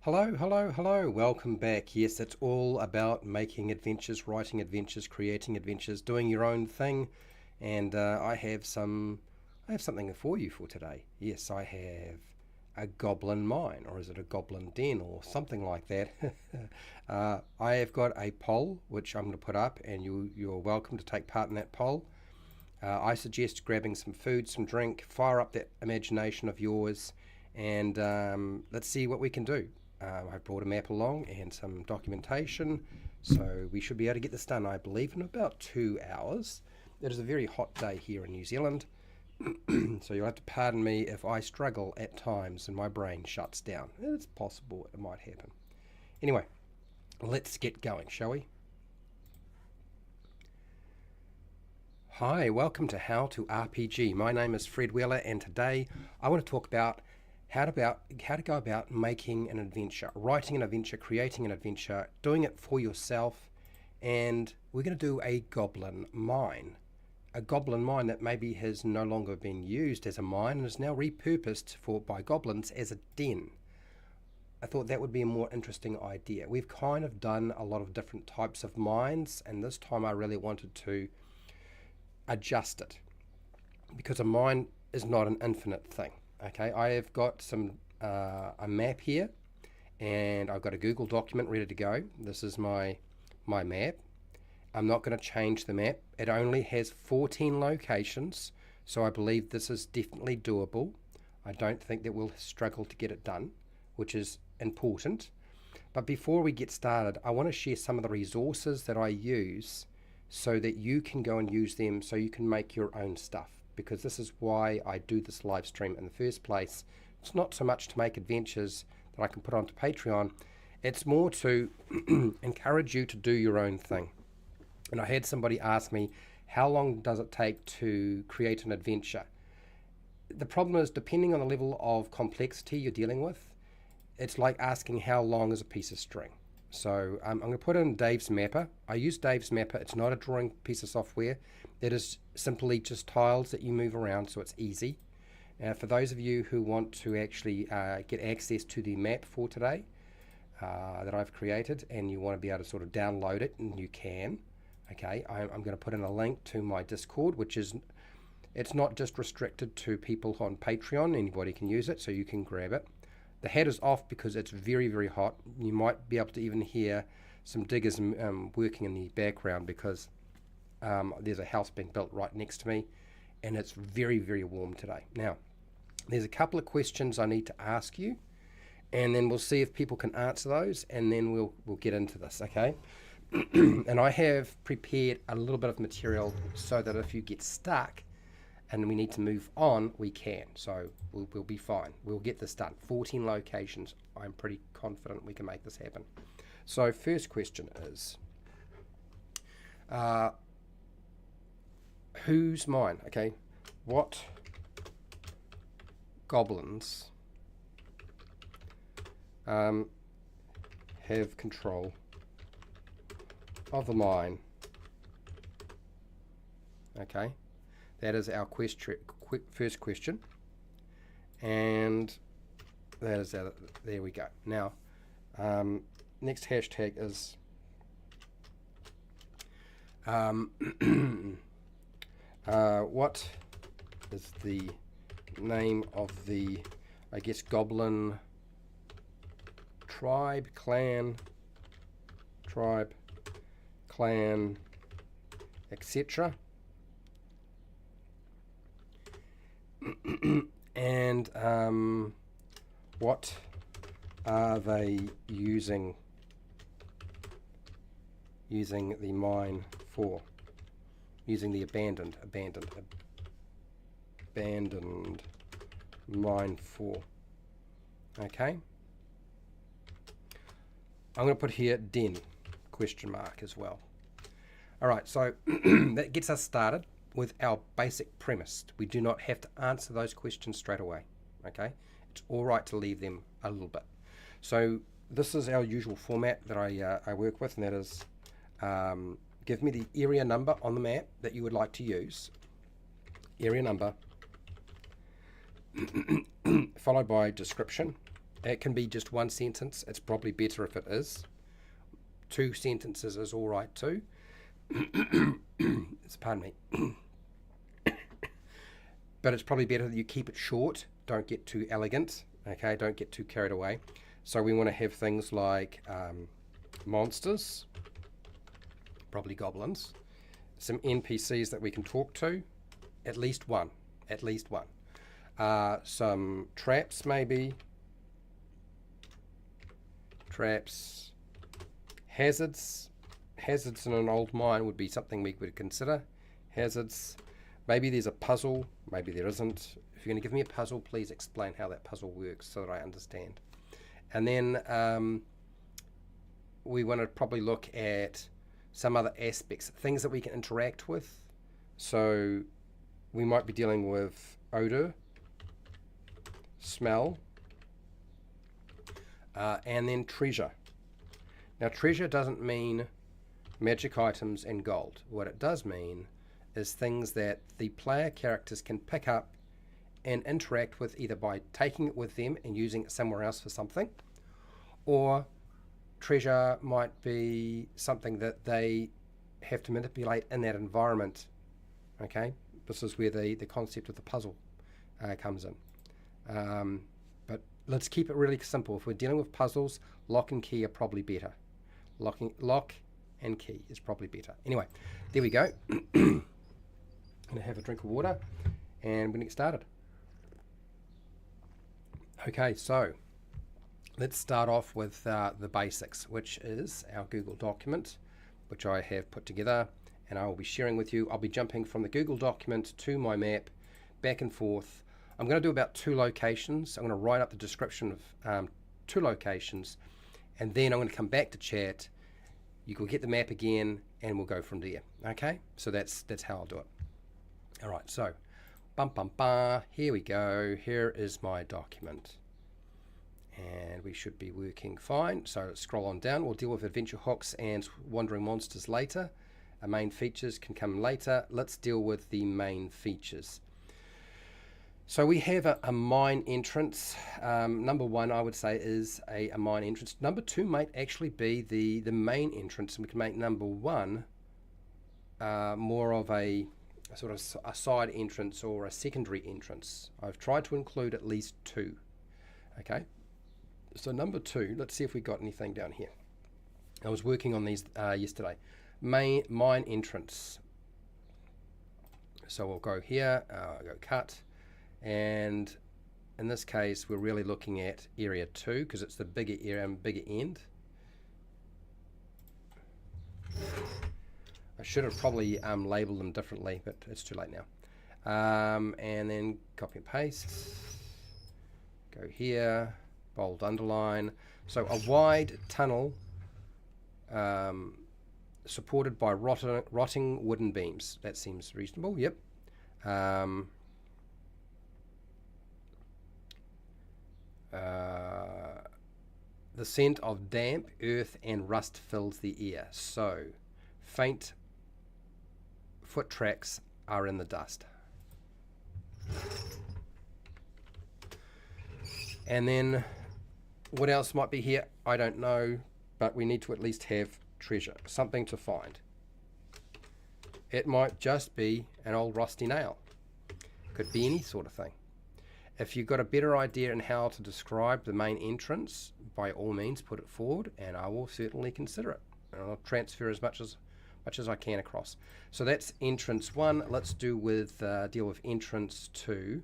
Hello, hello, hello. Welcome back. Yes, it's all about making adventures, writing adventures, creating adventures, doing your own thing. And I have something for you for today. Yes, I have a goblin mine, or is it a goblin den, or something like that. I have got a poll which I'm going to put up, and you're welcome to take part in that poll. I suggest grabbing some food, some drink, fire up that imagination of yours, and let's see what we can do. I've brought a map along and some documentation, so we should be able to get this done, I believe, in about 2 hours. It is a very hot day here in New Zealand, so you'll have to pardon me if I struggle at times and my brain shuts down. It's possible it might happen. Anyway, let's get going, shall we? Hi, welcome to How to RPG. My name is Fred Wheeler, and today I want to talk about how to go about making an adventure, writing an adventure, creating an adventure, doing it for yourself. And we're going to do a goblin mine. A goblin mine that maybe has no longer been used as a mine and is now repurposed by goblins as a den. I thought that would be a more interesting idea. We've kind of done a lot of different types of mines, and this time I really wanted to adjust it, because a mine is not an infinite thing. Okay, I have got a map here, and I've got a Google document ready to go. This is my map. I'm not going to change the map. It only has 14 locations, so I believe this is definitely doable. I don't think that we'll struggle to get it done, which is important. But before we get started, I want to share some of the resources that I use so that you can go and use them, so you can make your own stuff, because this is why I do this live stream in the first place. It's not so much to make adventures that I can put onto Patreon. It's more to encourage you to do your own thing. And I had somebody ask me, how long does it take to create an adventure? The problem is, depending on the level of complexity you're dealing with, it's like asking how long is a piece of string. So I'm going to put in Dave's Mapper. I use Dave's Mapper. It's not a drawing piece of software. It is simply just tiles that you move around, so it's easy. For those of you who want to actually get access to the map for today that I've created, and you want to be able to sort of download it, and you can. Okay, I'm going to put in a link to my Discord, which is, it's not just restricted to people on Patreon. Anybody can use it, so you can grab it. The hat is off because it's very, very hot. You might be able to even hear some diggers working in the background, because there's a house being built right next to me, and it's very, very warm today. Now, there's a couple of questions I need to ask you, and then we'll see if people can answer those, and then we'll get into this, okay? And I have prepared a little bit of material so that if you get stuck and we need to move on, we can. So we'll be fine. We'll get this done. 14 locations. I'm pretty confident we can make this happen. So first question is, whose mine? Okay, what goblins have control of the mine? Okay, that is our first question, and that is there we go. Now, next hashtag is what is the name of the, I guess, goblin tribe, clan, etc. And what are they using the mine for? Using the abandoned mine for. Okay. I'm going to put here den ? As well. All right, so that gets us started with our basic premise. We do not have to answer those questions straight away. Okay, it's all right to leave them a little bit. So this is our usual format that I work with, and that is give me the area number on the map that you would like to use. Area number, followed by description, It can be just one sentence. It's probably better if it is. 2 sentences is all right too. Pardon me. But it's probably better that you keep it short. Don't get too elegant. Okay, don't get too carried away. So we want to have things like monsters, probably goblins, some NPCs that we can talk to, at least one. Some traps maybe. Traps. Hazards. Hazards in an old mine would be something we would consider. Hazards. Maybe there's a puzzle. Maybe there isn't. If you're going to give me a puzzle, please explain how that puzzle works so that I understand. And then we want to probably look at some other aspects, things that we can interact with. So we might be dealing with odor, smell, and then treasure. Now, treasure doesn't mean magic items and gold. What it does mean is things that the player characters can pick up and interact with, either by taking it with them and using it somewhere else for something, or treasure might be something that they have to manipulate in that environment. Okay, this is where the concept of the puzzle comes in. But let's keep it really simple. If we're dealing with puzzles, lock and key are probably better. Lock and key is probably better. Anyway, there we go. I'm going to have a drink of water and we'll get started. Okay, so let's start off with the basics, which is our Google document, which I have put together and I will be sharing with you. I'll be jumping from the Google document to my map, back and forth. I'm going to do about 2 locations. I'm going to write up the description of 2 locations, and then I'm going to come back to chat. You can get the map again, and we'll go from there. Okay, so that's how I'll do it. All right, so here we go. Here is my document, and we should be working fine. So let's scroll on down. We'll deal with adventure hooks and wandering monsters later. Our main features can come later. Let's deal with the main features. So we have a mine entrance. Number 1, I would say, is a mine entrance. Number 2 might actually be the main entrance, and we can make number 1 more of a sort of a side entrance or a secondary entrance. I've tried to include at least 2. Okay, so number 2, let's see if we got anything down here. I was working on these yesterday. Mine entrance. So we'll go here, go cut. And in this case, we're really looking at area 2 because it's the bigger area and bigger end. I should have probably labeled them differently, but it's too late now. And then copy and paste. Go here, bold, underline. So a wide tunnel supported by rotting wooden beams. That seems reasonable. Yep. The scent of damp, earth, and rust fills the air. So, faint foot tracks are in the dust. And then, what else might be here? I don't know, but we need to at least have treasure, something to find. It might just be an old rusty nail. Could be any sort of thing. If you've got a better idea on how to describe the main entrance, by all means put it forward and I will certainly consider it. And I'll transfer as much as I can across. So that's entrance 1. Let's deal with entrance 2.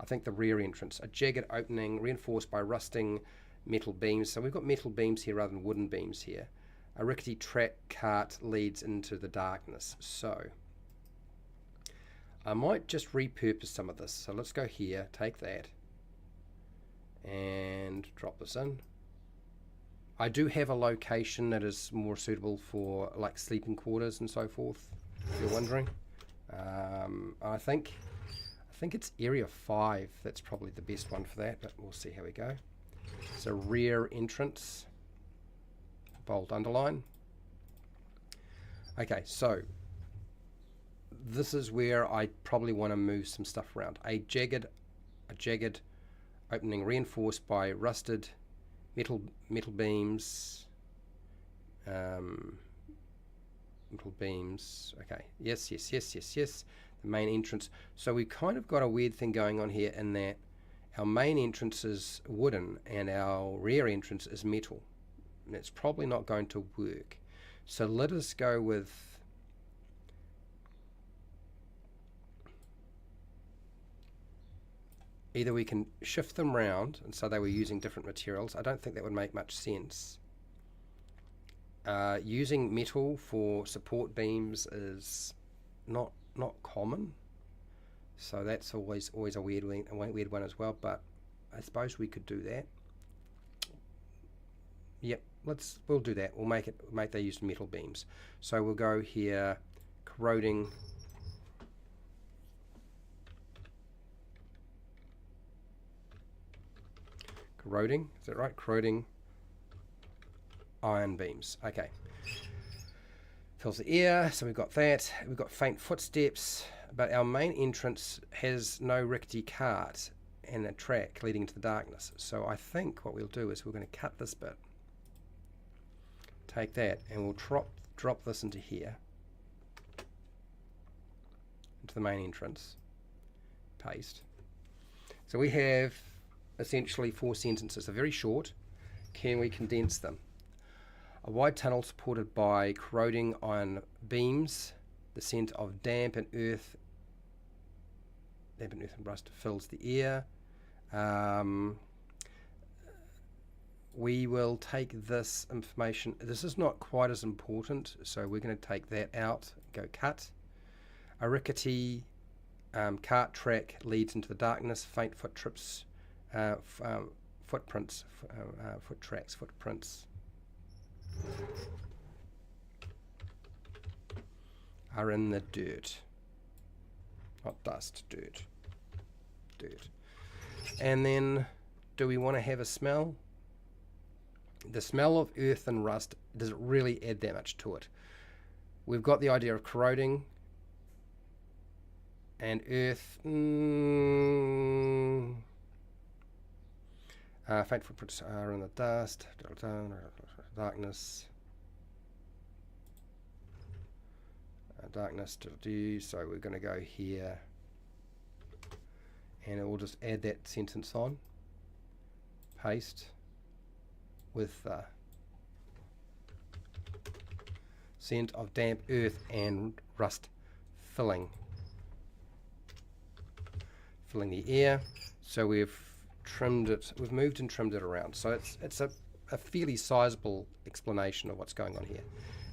I think the rear entrance. A jagged opening reinforced by rusting metal beams. So we've got metal beams here rather than wooden beams here. A rickety track cart leads into the darkness. So I might just repurpose some of this. So let's go here, take that, and drop this in. I do have a location that is more suitable for like sleeping quarters and so forth, if you're wondering. I think it's area 5. That's probably the best one for that, but we'll see how we go. So rear entrance, bold, underline. Okay, so this is where I probably want to move some stuff around. A jagged opening reinforced by rusted metal beams. Metal beams. Okay. Yes. The main entrance. So we've kind of got a weird thing going on here in that our main entrance is wooden and our rear entrance is metal. And it's probably not going to work. So let us go with either we can shift them round, and so they were using different materials. I don't think that would make much sense. Using metal for support beams is not common, so that's always a weird one as well. But I suppose we could do that. Yep, we'll do that. We'll make they use metal beams. So we'll go here, corroding. Corroding, is that right? Corroding iron beams. Okay. Fills the air, so we've got that. We've got faint footsteps, but our main entrance has no rickety cart and a track leading into the darkness. So I think what we'll do is we're going to cut this bit. Take that, and we'll drop this into here. Into the main entrance. Paste. So we have essentially 4 sentences. They're very short. Can we condense them? A wide tunnel supported by corroding iron beams. The scent of damp and earth and rust fills the air. We will take this information. This is not quite as important, so we're going to take that out. Go cut. A rickety cart track leads into the darkness. Faint footprints are in the dirt. Not dust, dirt. And then, do we want to have a smell? The smell of earth and rust doesn't really add that much to it. We've got the idea of corroding and earth. Faint footprints are in the dust, darkness, so we're going to go here and it will just add that sentence on, paste with the scent of damp earth and rust filling the air. So we've trimmed it, we've moved and trimmed it around. So it's a fairly sizable explanation of what's going on here.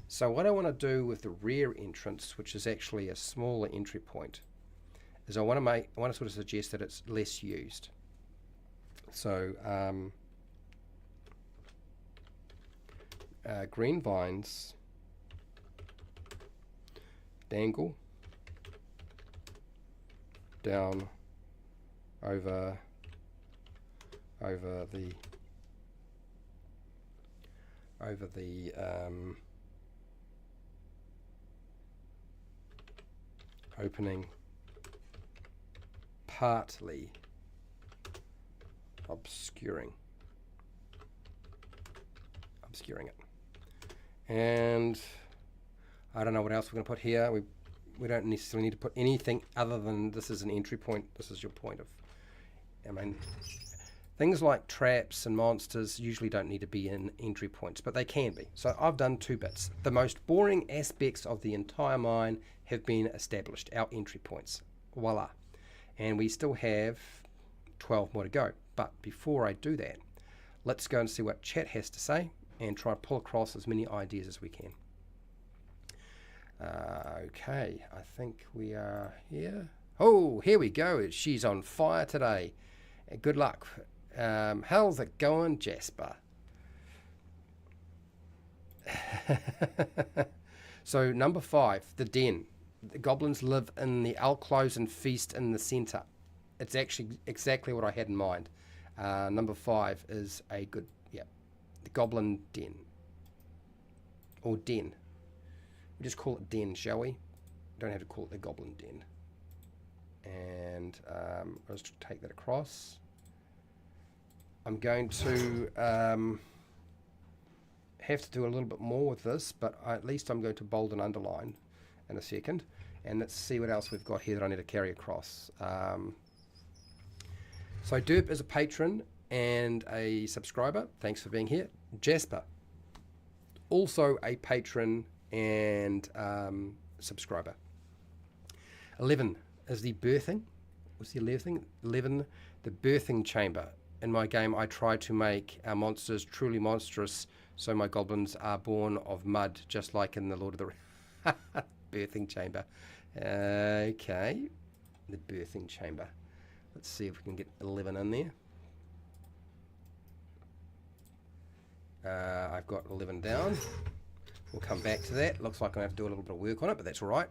So what I want to do with the rear entrance, which is actually a smaller entry point, is I want to sort of suggest that it's less used. So green vines dangle down over the opening, partly obscuring it. And I don't know what else we're going to put here. We don't necessarily need to put anything other than this is an entry point. This is your point of, I mean, things like traps and monsters usually don't need to be in entry points, but they can be. So I've done 2 bits. The most boring aspects of the entire mine have been established, our entry points. Voila. And we still have 12 more to go. But before I do that, let's go and see what chat has to say and try to pull across as many ideas as we can. Okay, I think we are here. Oh, here we go. She's on fire today. Good luck. How's it going, Jasper? So number 5, the den. The goblins live in the alcoves and feast in the center. It's actually exactly what I had in mind. Number 5 is a good, the goblin den. Or den. We just call it den, shall we? Don't have to call it the goblin den. And I'll just take that across. I'm going to have to do a little bit more with this, but at least I'm going to bold and underline in a second. And let's see what else we've got here that I need to carry across. So Derp is a patron and a subscriber. Thanks for being here. Jasper, also a patron and subscriber. 11 is the birthing. What's the 11? 11, the birthing chamber. In my game, I try to make our monsters truly monstrous, so my goblins are born of mud, just like in the Lord of the birthing chamber. Okay, the birthing chamber. Let's see if we can get 11 in there. I've got 11 down. We'll come back to that. Looks like I have to do a little bit of work on it, but that's all right.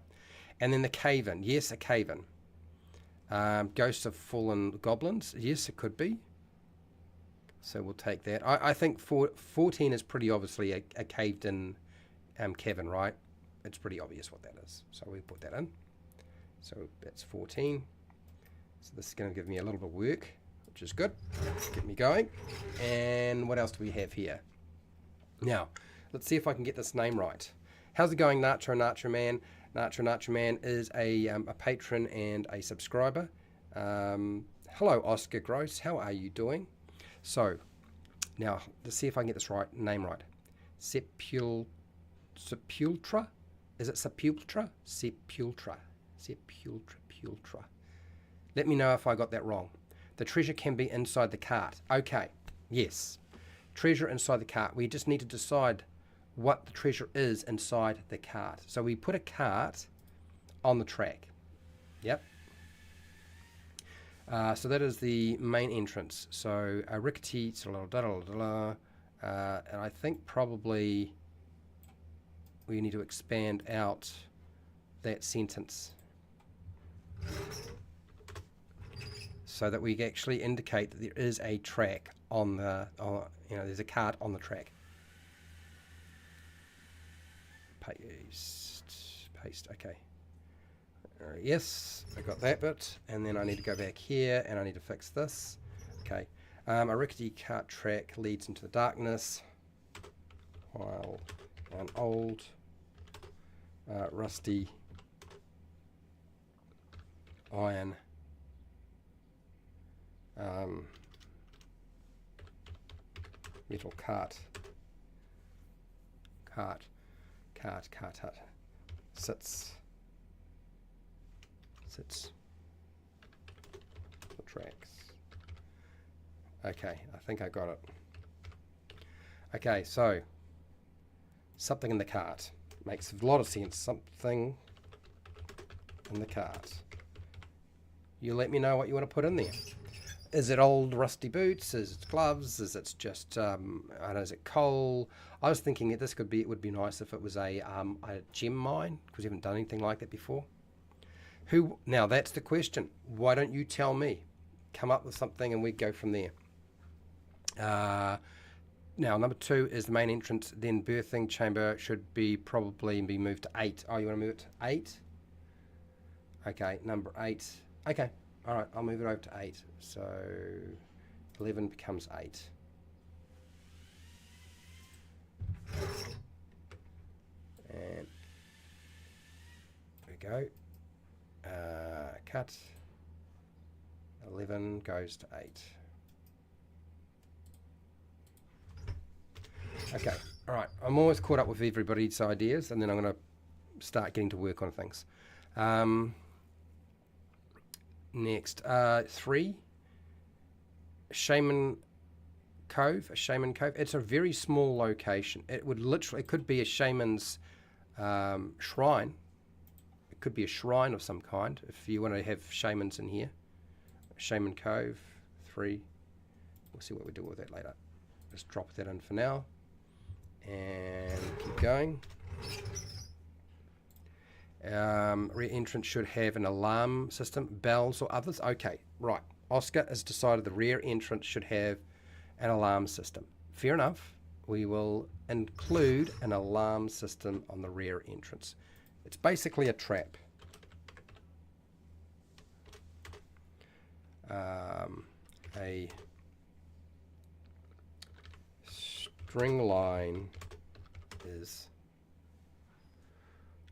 And then the cave-in. Yes, a cave-in. Ghosts of fallen goblins. Yes, it could be. So we'll take that. I think 14 is pretty obviously a caved-in cavern, right? It's pretty obvious what that is. So we put that in. So that's 14. So this is going to give me a little bit of work, which is good. Get me going. And what else do we have here? Now, let's see if I can get this name right. How's it going, Nacho Man? Nacho Man is a patron and a subscriber. Hello, Oscar Gross. How are you doing? So, now, let's see if I can get this name right. Sepultra? Is it Sepultra? Sepultra. Let me know if I got that wrong. The treasure can be inside the cart. Okay, yes. Treasure inside the cart. We just need to decide what the treasure is inside the cart. So we put a cart on the track. Yep. So that is the main entrance. So a rickety, and I think probably we need to expand out that sentence so that we actually indicate that there is a track on the, there's a cart on the track. Paste, okay. Yes, I got that bit, and then I need to go back here, and I need to fix this. Okay, a rickety cart track leads into the darkness, while an old, rusty iron metal cart sits the tracks. Okay, I think I got it. Okay, so something in the cart makes a lot of sense. Something in the cart. You let me know what you want to put in there. Is it old rusty boots? Is it gloves? Is it just, I don't know, is it coal? I was thinking that this it would be nice if it was a gem mine, because we haven't done anything like that before. Now that's the question. Why don't you tell me? Come up with something and we go from there. Now, number 2 is the main entrance. Then birthing chamber should probably be moved to 8. Oh, you want to move it to 8? Okay, number 8. Okay. All right, I'll move it over to 8. So 11 becomes 8. And there we go. Cut. 11 goes to 8. Okay, all right. I'm always caught up with everybody's ideas, and then I'm going to start getting to work on things. Next, 3, Shaman Cove. A Shaman Cove. It's a very small location. It could be a shaman's shrine. It could be a shrine of some kind if you want to have shamans in here. Shaman Cove, 3. We'll see what we do with that later. Just drop that in for now. And keep going. Rear entrance should have an alarm system, bells or others. Okay, right. Oscar has decided the rear entrance should have an alarm system. Fair enough. We will include an alarm system on the rear entrance. It's basically a trap. A string line is,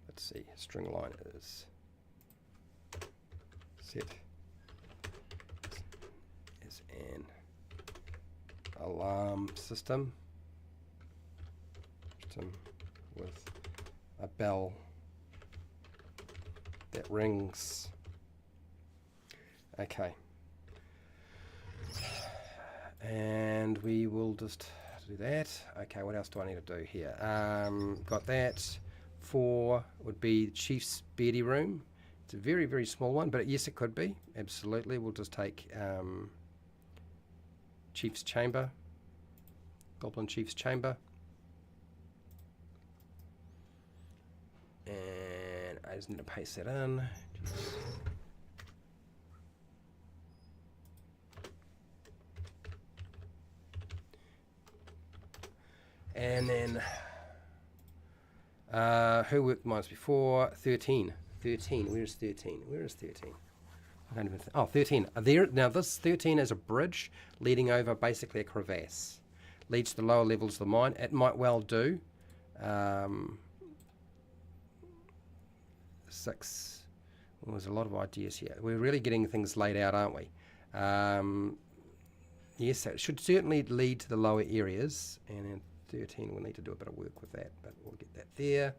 let's see, string line is set is an alarm system with a bell that rings. Okay. And we will just do that. Okay, what else do I need to do here? Got that. 4 would be Chief's beddie room. It's a very, very small one, but yes, it could be. Absolutely. We'll just take Chief's chamber. Goblin Chief's chamber. And I just need to paste that in. And then, who worked mines before? 13. 13. Where's 13? Where is 13? I don't even oh, 13. There. Now, this 13 is a bridge leading over basically a crevasse. Leads to the lower levels of the mine. It might well do. 6. Well, there's a lot of ideas here. We're really getting things laid out, aren't we? Yes, it should certainly lead to the lower areas. And then 13, we'll need to do a bit of work with that, but we'll get that there.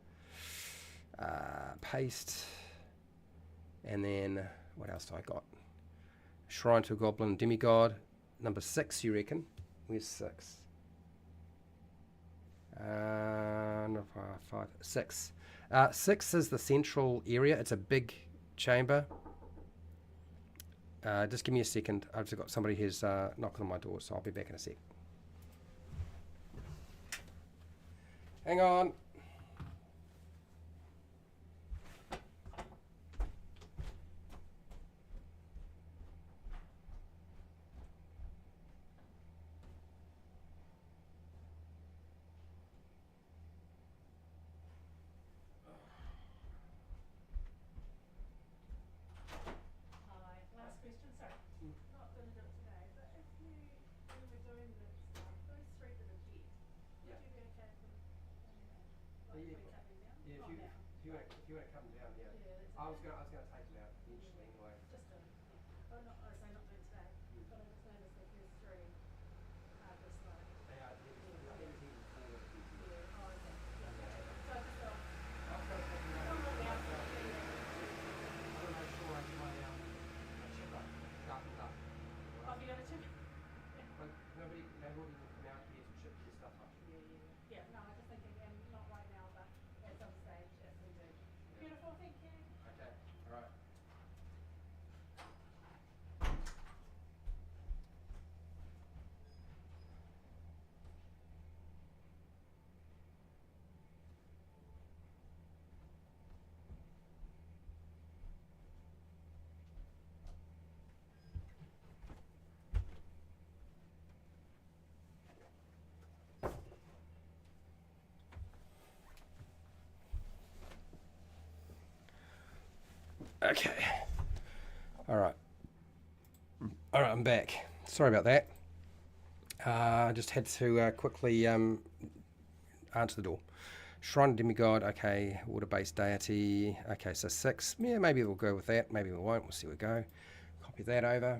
Paste. And then, what else do I got? Shrine to a Goblin Demigod. Number 6, you reckon? Where's 6? No, 5, 6. 6 is the central area. It's a big chamber. Just give me a second. I've just got somebody who's knocking on my door, so I'll be back in a sec. Hang on. If you want to cut them down, yeah. I was going to take them out eventually anyway. Just but not, I say not doing today. But I just noticed that there's 3 this like. They are, yeah, I think it's even 4 of these. Yeah, oh, okay. Yeah. So I just thought, I was going to take them out. I'm not out. I don't know, sure, I try my chipper sharpened up. Oh, you got a chip? But nobody, they wouldn't even come out here to chip this stuff up. Yeah, no, I was just thinking, and not right now, but at some stage, if we do. Beautiful, thank you. Okay, all right. Okay. All right. All right, I'm back. Sorry about that. I just had to quickly answer the door. Shrine Demigod, okay. Water-based deity. Okay, so 6. Yeah, maybe we'll go with that. Maybe we won't. We'll see where we go. Copy that over.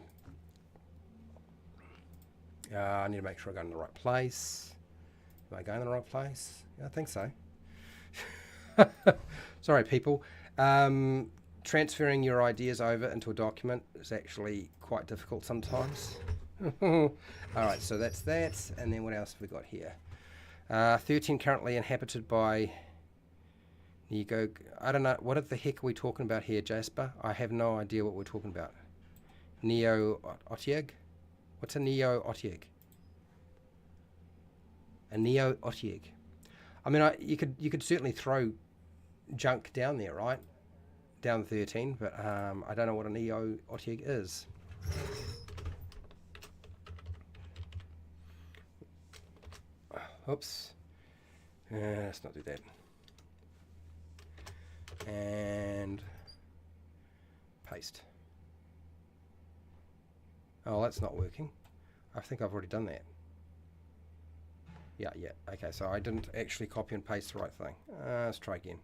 I need to make sure I go in the right place. Am I going in the right place? Yeah, I think so. Sorry, people. Transferring your ideas over into a document is actually quite difficult sometimes. All right, so that's that. And then what else have we got here? 13 currently inhabited by Nego. I don't know. What the heck are we talking about here, Jasper? I have no idea what we're talking about. Neo-Otieg? What's a Neo-Otieg? A Neo-Otieg. I mean, you could certainly throw junk down there, right? Down 13, but I don't know what a Neo-Otieg is. Oops. Let's not do that. And paste. Oh, that's not working. I think I've already done that. Yeah, yeah. Okay, so I didn't actually copy and paste the right thing. Let's try again.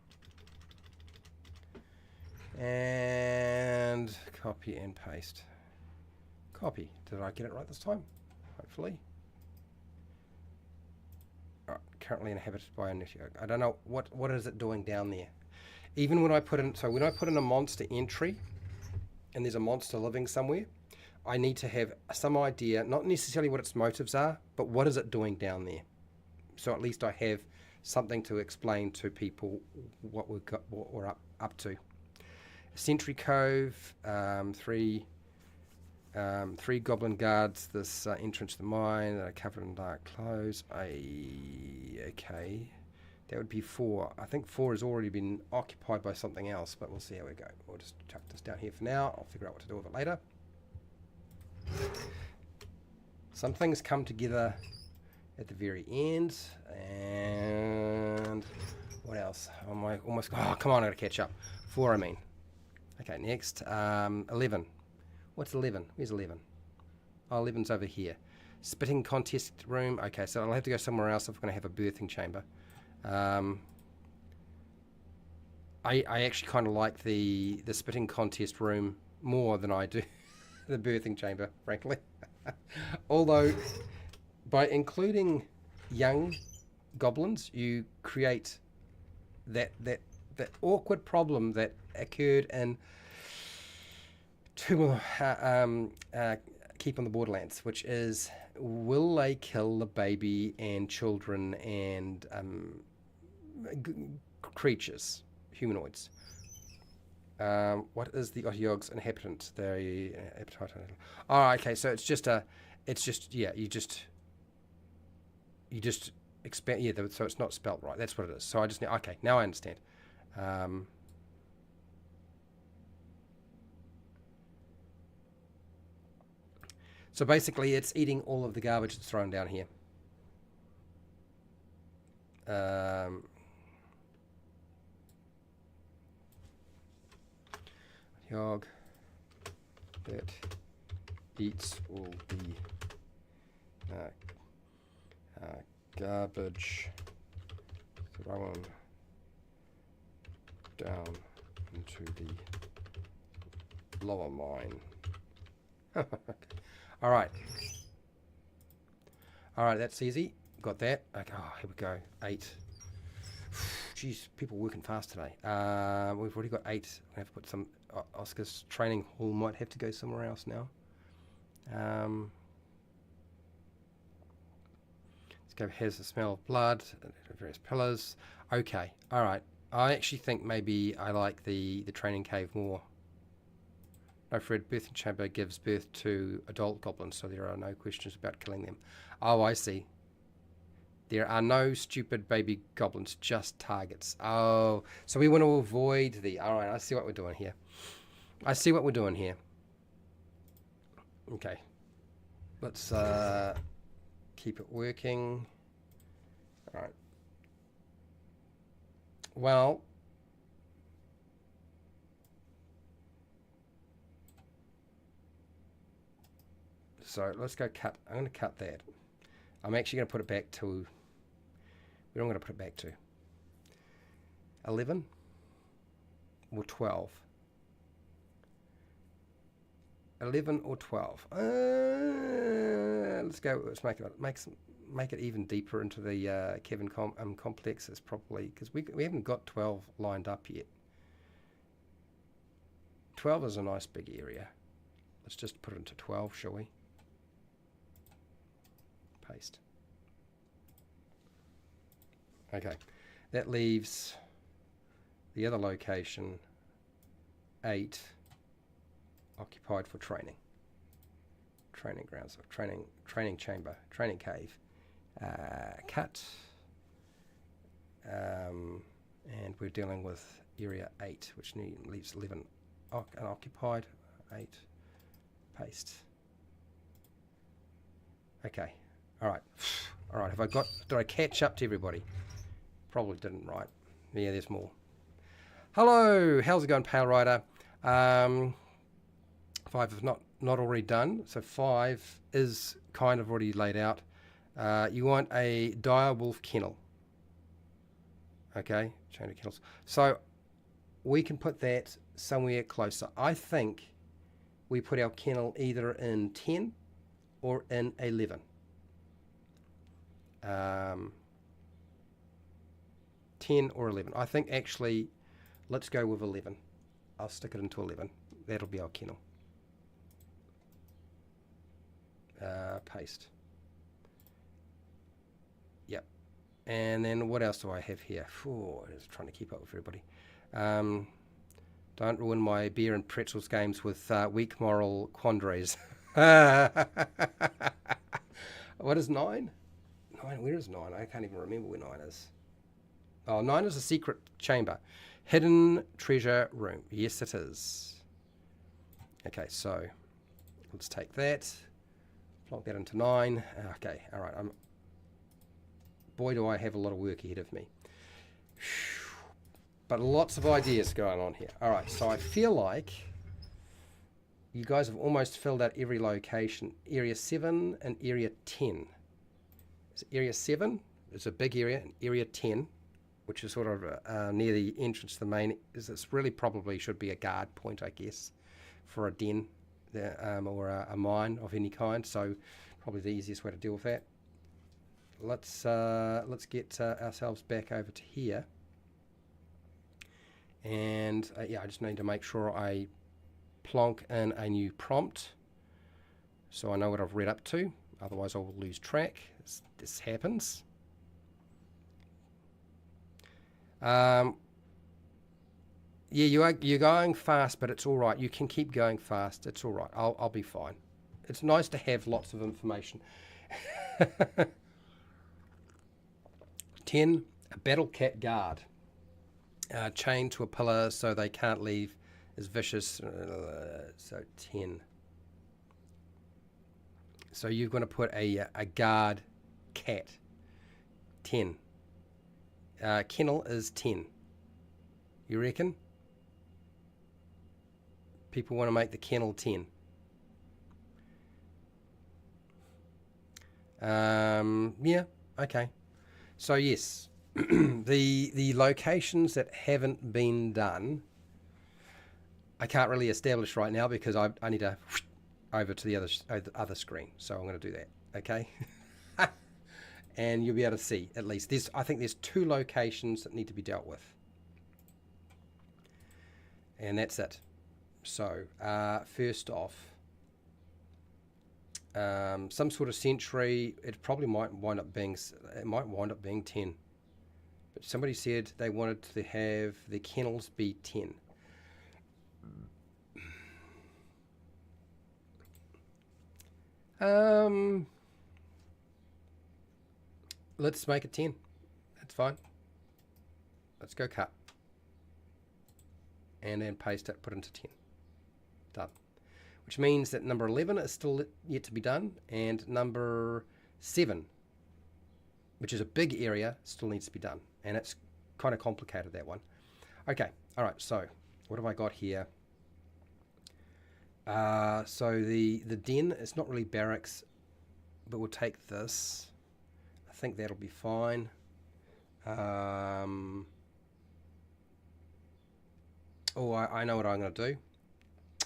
And copy and paste. Copy. Did I get it right this time? Hopefully. Right, currently inhabited by a network. I don't know what is it doing down there. Even when I put in, so when I put in a monster entry, and there's a monster living somewhere, I need to have some idea, not necessarily what its motives are, but what is it doing down there. So at least I have something to explain to people what we're up to. Sentry Cove, three goblin guards. This entrance to the mine that are covered in dark clothes. Okay, that would be 4. I think 4 has already been occupied by something else, but we'll see how we go. We'll just chuck this down here for now. I'll figure out what to do with it later. Some things come together at the very end, and what else? Oh, come on, I gotta catch up. 4, I mean. Okay, next, 11. What's 11? Where's 11? Oh, 11's over here. Spitting contest room. Okay, so I'll have to go somewhere else if we're going to have a birthing chamber. I actually kind of like the spitting contest room more than I do the birthing chamber, frankly. Although, by including young goblins, you create that awkward problem that occurred in Keep on the Borderlands, which is, will they kill the baby and children and creatures, humanoids? What is the Otyog's inhabitant? Oh, okay, so you just expand, yeah, so it's not spelt right. That's what it is. So I just need, okay, now I understand. So basically, it's eating all of the garbage that's thrown down here. Yog that eats all the garbage thrown down into the lower mine. All right, that's easy. Got that. Okay, here we go. 8. Jeez, people working fast today. We've already got 8. We have to put some. Oscar's training hall might have to go somewhere else now. Let's go. Has the smell of blood. Various pillars. Okay. All right. I actually think maybe I like the training cave more. No, Fred, birthing chamber gives birth to adult goblins, so there are no questions about killing them. Oh, I see. There are no stupid baby goblins, just targets. Oh, so we want to avoid the... All right, I see what we're doing here. Okay. Let's keep it working. All right. Well... So let's go cut. I'm going to cut that. I'm actually going to put it back to... Where am I going to put it back to? 11 or 12? 11 or 12? Let's go. Let's make it even deeper into the Kevin complexes properly, because we haven't got 12 lined up yet. 12 is a nice big area. Let's just put it into 12, shall we? Paste. Okay, that leaves the other location 8 occupied for training grounds, training chamber, training cave. Cut, and we're dealing with area 8, which leaves 11 unoccupied. 8, paste. Okay. All right. Did I catch up to everybody? Probably didn't, right? Yeah, there's more. Hello, how's it going, Pale Rider? 5 is not already done, so 5 is kind of already laid out. You want a dire wolf kennel. Okay, chain of kennels. So we can put that somewhere closer. I think we put our kennel either in 10 or in 11. 10 or 11. I think actually, let's go with 11. I'll stick it into 11. That'll be our kennel. Paste. Yep. And then what else do I have here? I'm just trying to keep up with everybody. Don't ruin my beer and pretzels games with weak moral quandaries. What is 9? 9, where is 9? I can't even remember where 9 is. Oh, 9 is a secret chamber. Hidden treasure room. Yes, it is. Okay, so let's take that. Plonk that into 9. Okay, all right. Boy, do I have a lot of work ahead of me. But lots of ideas going on here. All right, so I feel like you guys have almost filled out every location. Area 7 and Area 10. So Area 7 is a big area, and Area 10, which is sort of near the entrance to the main, this really probably should be a guard point, I guess, for a den or a mine of any kind. So probably the easiest way to deal with that. Let's get ourselves back over to here. And yeah, I just need to make sure I plonk in a new prompt so I know what I've read up to. Otherwise I will lose track. This happens. Yeah, you're going fast, but it's all right. You can keep going fast. It's all right. I'll be fine. It's nice to have lots of information. 10, a battle cat guard. Chained to a pillar so they can't leave is vicious. So 10. So you're going to put a guard cat. 10. Kennel is 10. You reckon? People want to make the kennel 10. Yeah, okay. So yes, the locations that haven't been done, I can't really establish right now because I need to over to the other screen. So I'm going to do that. Okay. And you'll be able to see at least I think there's 2 locations that need to be dealt with, and that's it. So first off, some sort of sentry. It probably might wind up being 10, but somebody said they wanted to have the kennels be 10. Let's make it 10. That's fine. Let's go cut. And then paste it, put it into 10. Done. Which means that number 11 is still yet to be done, and number 7, which is a big area, still needs to be done. And it's kind of complicated, that one. Okay, all right, so what have I got here? So the den, it's not really barracks, but we'll take this. I think that'll be fine. I know what I'm going to do.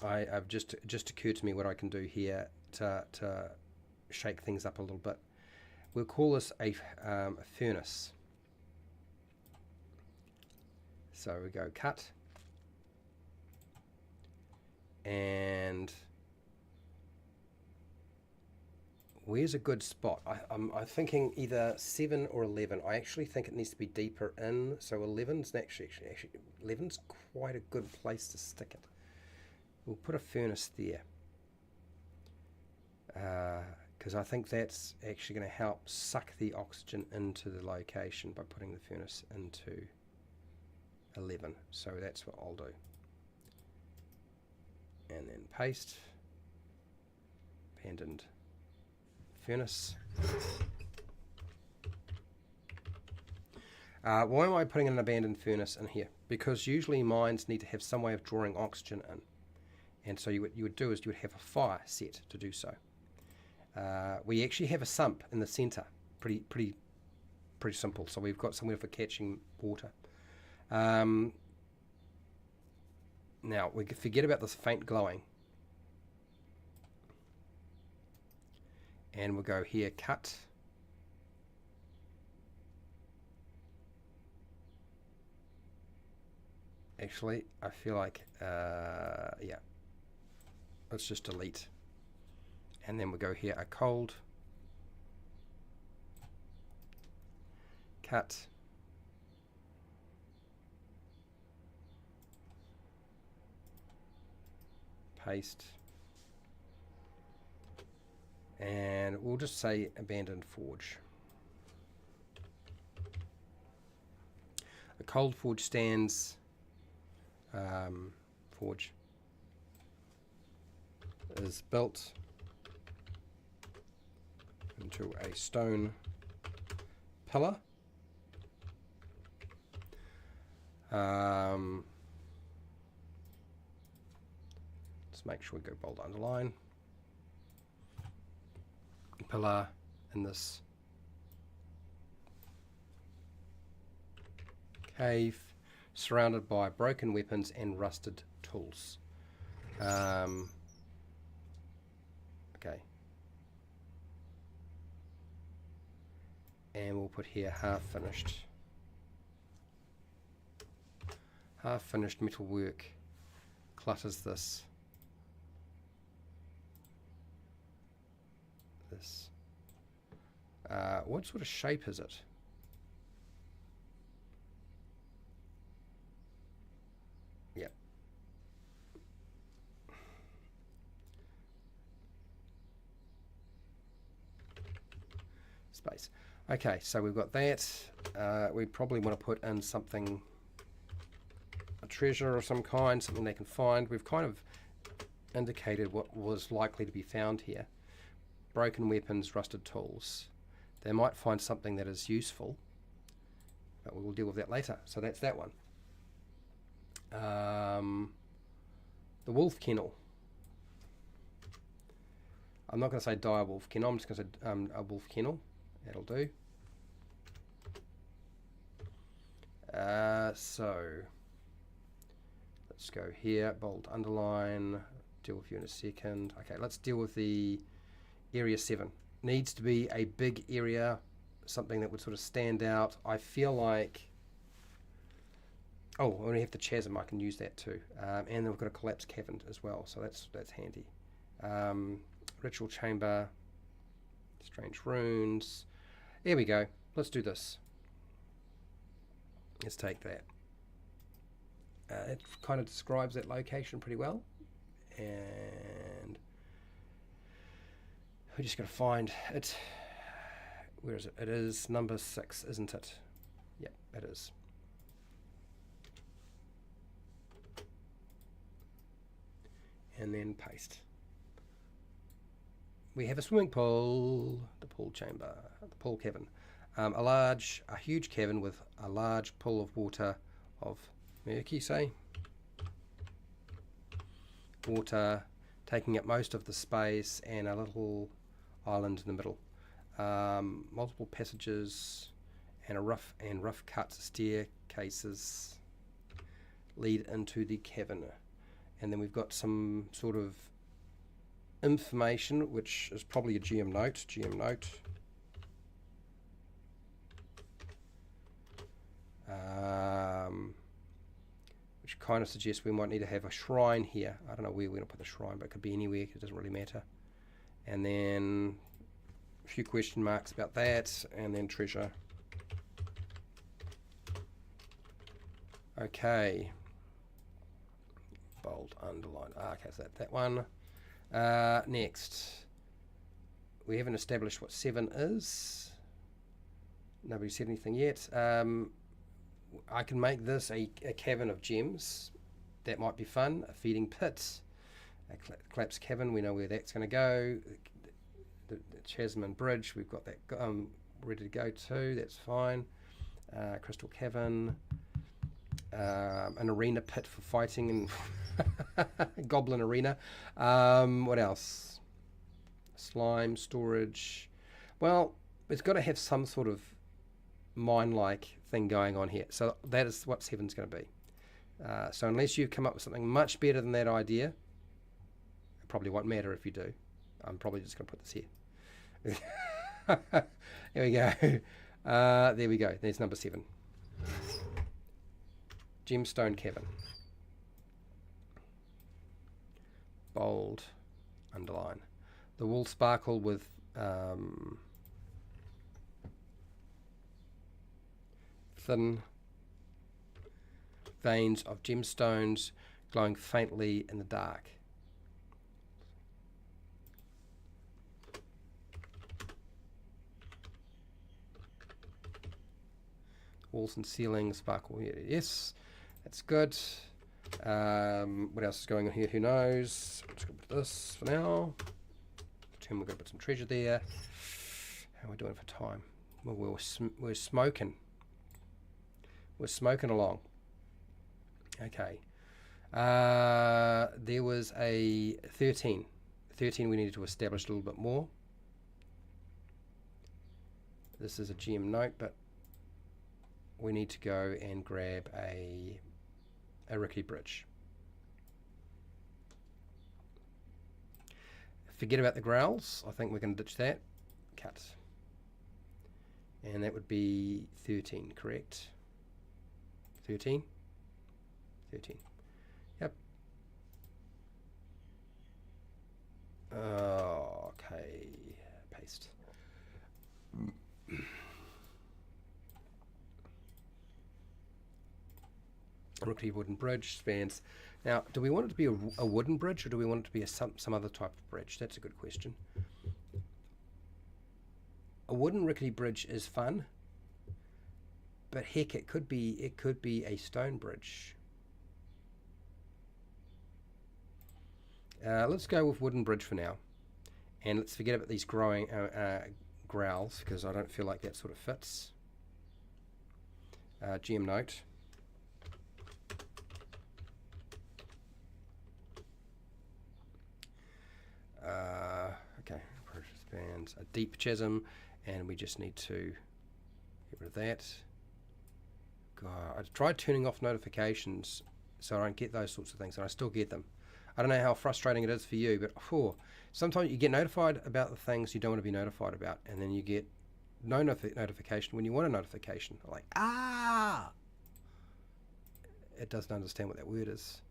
I've just occurred to me what I can do here to shake things up a little bit. We'll call this a furnace. So we go cut, and where's a good spot? I'm thinking either 7 or 11. I actually think it needs to be deeper in. So 11's actually 11's quite a good place to stick it. We'll put a furnace there because I think that's actually going to help suck the oxygen into the location by putting the furnace into 11. So that's what I'll do. And then paste. Abandoned furnace. Why am I putting an abandoned furnace in here? Because usually mines need to have some way of drawing oxygen in. And so you would do is you would have a fire set to do so. We actually have a sump in the center, pretty simple. So we've got somewhere for catching water. Now we forget about this faint glowing, and we'll go here, cut. Actually, I feel like, yeah, let's just delete. And then we'll go here, a cold, cut, paste, and we'll just say abandoned forge. A cold forge stands, forge is built into a stone pillar. Let's make sure we go bold underline. Pillar in this cave, surrounded by broken weapons and rusted tools. Okay. And we'll put here half finished. Half finished metalwork clutters this. What sort of shape is it? Yep. Space. Okay, so we've got that. We probably want to put in something, a treasure of some kind, something they can find. We've kind of indicated what was likely to be found here. Broken weapons, rusted tools. They might find something that is useful, but we will deal with that later. So that's that one. The wolf kennel. I'm not going to say dire wolf kennel, I'm just going to say a wolf kennel. That'll do. So let's go here, bold underline, deal with you in a second. Okay, let's deal with the area 7. Needs to be a big area, something that would sort of stand out. I feel like, oh, when we have the chasm, I can use that too. And then we've got a collapsed cavern as well, so that's handy. Ritual chamber, strange runes. There we go. Let's do this. Let's take that. It kind of describes that location pretty well. And we're just going to find it. Where is it? It is number 6, isn't it? Yep, it is. And then paste. We have a swimming pool, the pool chamber, the pool cavern. A huge cavern with a large pool of water, of murky, say. Water taking up most of the space and a little island in the middle. Multiple passages and rough cut staircases lead into the cavern. And then we've got some sort of information, which is probably a GM note. Which kind of suggests we might need to have a shrine here. I don't know where we're going to put the shrine, but it could be anywhere. It doesn't really matter. And then a few question marks about that, and then treasure. Okay. Bold, underline. Okay, so that one. Next, we haven't established what 7 is. Nobody said anything yet. I can make this a cavern of gems. That might be fun. A feeding pit, a collapsed cavern. We know where that's going to go. The chasm and bridge, we've got that ready to go too. That's fine. Crystal cavern, an arena pit for fighting, and goblin arena. What else? Slime storage. Well, But it's got to have some sort of mine-like thing going on here. So that is what 7's going to be. So unless you come up with something much better than that idea, it probably won't matter if you do. I'm probably just going to put this here. There we go. There we go. There's number 7. Gemstone cavern. Bold, underline. The walls sparkle with thin veins of gemstones glowing faintly in the dark. Walls and ceilings sparkle. Yes, that's good. What else is going on here? Who knows? I'm just going to put this for now. We're going to put some treasure there. How are we doing for time? Well, we're smoking. We're smoking along. Okay. There was a 13. 13 we needed to establish a little bit more. This is a GM note, but we need to go and grab a rickety bridge. Forget about the growls. I think we're going to ditch that. Cut. And that would be 13, correct? 13? 13. Yep. Okay. Paste. Rickety wooden bridge spans. Now, do we want it to be a wooden bridge, or do we want it to be some other type of bridge? That's a good question. A wooden rickety bridge is fun, but heck, it could be a stone bridge. Let's go with wooden bridge for now, and let's forget about these growing growls, because I don't feel like that sort of fits. GM note. Okay, precious bands, a deep chasm, and we just need to get rid of that. God, I tried turning off notifications so I don't get those sorts of things, and I still get them. I don't know how frustrating it is for you, but sometimes you get notified about the things you don't want to be notified about, and then you get no notification when you want a notification. Like, it doesn't understand what that word is.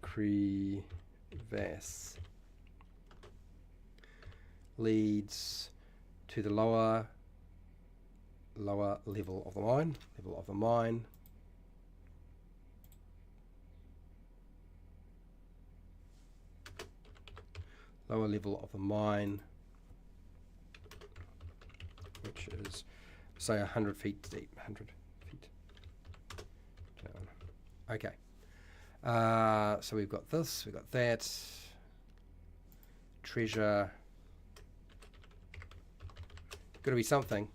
Crevasse leads to the lower level of the mine. Lower level of the mine, which is, say, 100 feet deep. 100 feet down. Okay. So we've got this, we've got that. Treasure. Got to be something.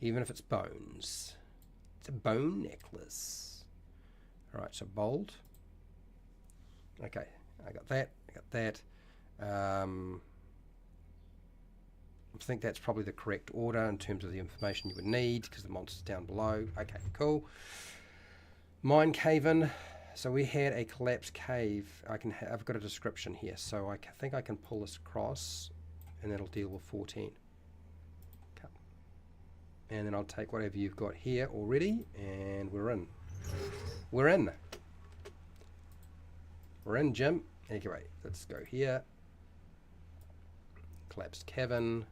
Even if it's bones. It's a bone necklace. Alright, so bold. Okay, I got that. I think that's probably the correct order in terms of the information you would need, because the monster's down below. Okay, cool. Mine cave-in. So we had a collapsed cave. I've got a description here, so I think I can pull this across, and that'll deal with 14. Okay. And then I'll take whatever you've got here already, and we're in. We're in, Jim. Anyway, let's go here. Collapsed cavern.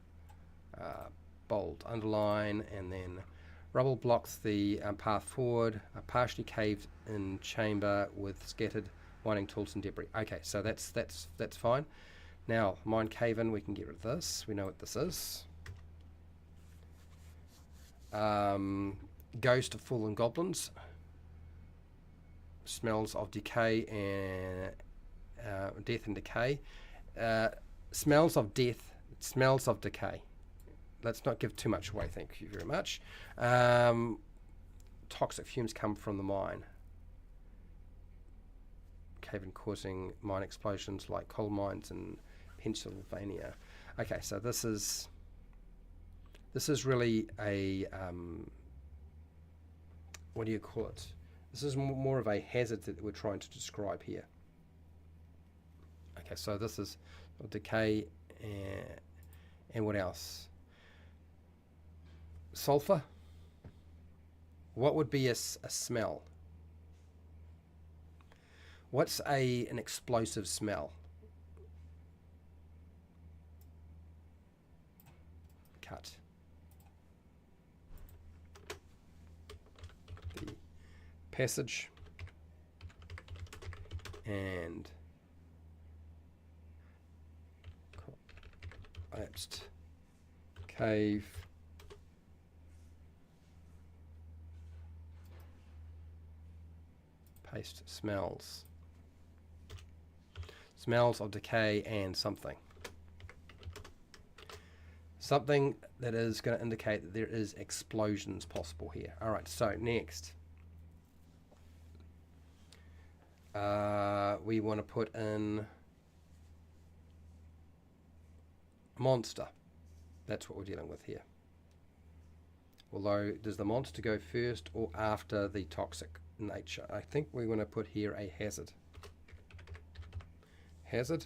Bold underline, and then rubble blocks the path forward. A partially caved in chamber with scattered mining tools and debris. Okay, so that's fine. Now, mine cave-in, we can get rid of this. We know what this is. Ghost of fallen goblins. Smells of decay and death and decay. Smells of death. Smells of decay. Let's not give too much away, thank you very much. Toxic fumes come from the mine. cavern causing mine explosions like coal mines in Pennsylvania. Okay, so this is really a what do you call it? This is more of a hazard that we're trying to describe here. Okay, so this is decay and what else? Sulfur. What would be a smell? What's an explosive smell? Cut. The passage and collapsed cave paste smells of decay and something that is going to indicate that there is explosions possible here. All right, so next we want to put in monster. That's what we're dealing with here. Although, does the monster go first or after the toxic nature? I think we want to put here a hazard. Hazard.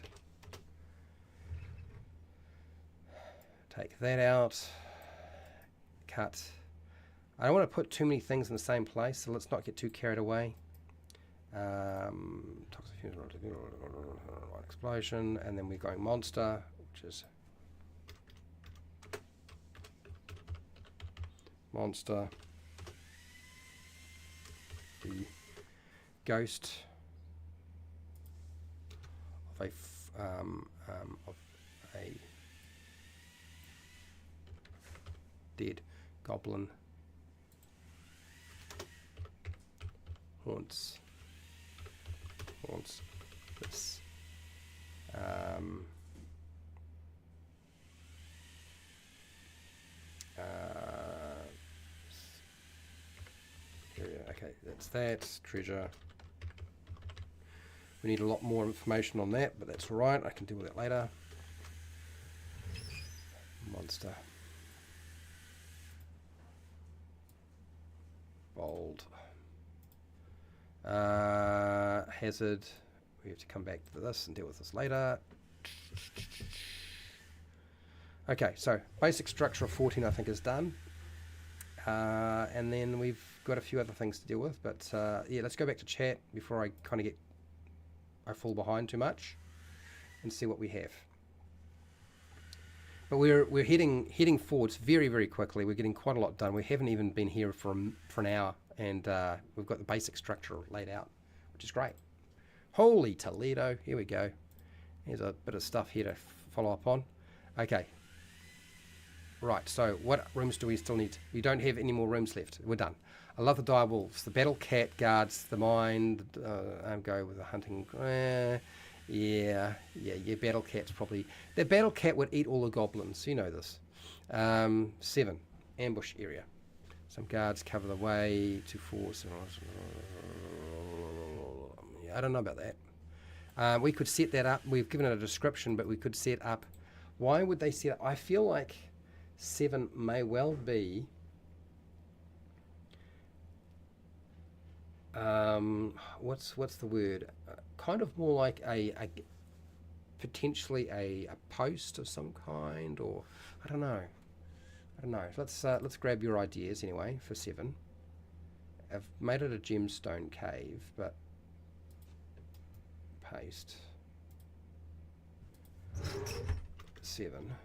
Take that out. Cut. I don't want to put too many things in the same place, so let's not get too carried away. Toxic fusion, explosion, and then we're going monster, which is monster. The ghost of a dead goblin haunts this area. Okay, that's that treasure. We need a lot more information on that, but that's all right. I can deal with that later. Monster. Bold. Hazard. We have to come back to this and deal with this later. Okay, so basic structure of 14 I think is done. And then we've got a few other things to deal with, but yeah, let's go back to chat before I kind of I fall behind too much and see what we have. But we're heading forwards very, very quickly. We're getting quite a lot done. We haven't even been here for an hour, and we've got the basic structure laid out, which is great. Holy Toledo! Here we go. Here's a bit of stuff here to follow up on. Okay. Right, so what rooms do we still need? We don't have any more rooms left. We're done. I love the dire wolves. The battle cat guards the mine. I'm going with the hunting. Yeah, battle cat's probably... The battle cat would eat all the goblins. You know this. 7. Ambush area. Some guards cover the way to force. Yeah, I don't know about that. We could set that up. We've given it a description, but we could set up... Why would they set up... I feel like 7 may well be... what's the word? Kind of more like a potentially a post of some kind, or I don't know. Let's grab your ideas anyway for 7. I've made it a gemstone cave, but paste 7.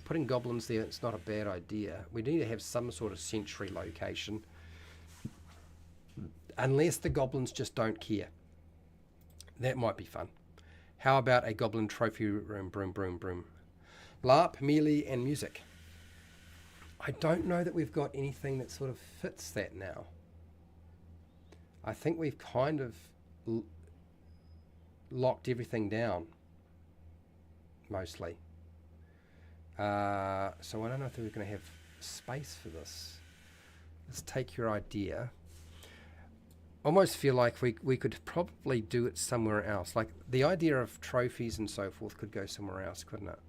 Putting goblins there, it's not a bad idea. We need to have some sort of sentry location. Unless the goblins just don't care. That might be fun. How about a goblin trophy room? Broom, broom, broom. LARP, melee, and music. I don't know that we've got anything that sort of fits that now. I think we've kind of locked everything down. Mostly. So I don't know if we're going to have space for this. Let's take your idea. Almost feel like we could probably do it somewhere else. Like the idea of trophies and so forth could go somewhere else, couldn't it?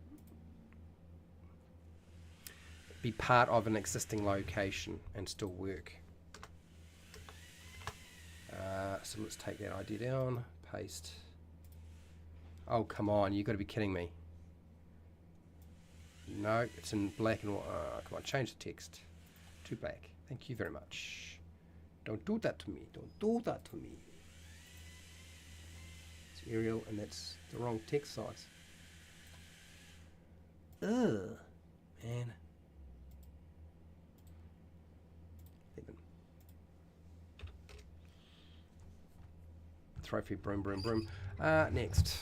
Be part of an existing location and still work. So let's take that idea down, paste. Oh, come on, you've got to be kidding me. No, it's in black and white. Come on, change the text to black. Thank you very much. Don't do that to me. Don't do that to me. It's Arial and that's the wrong text size. Ugh, man. 11. Trophy, broom, broom, broom. Next.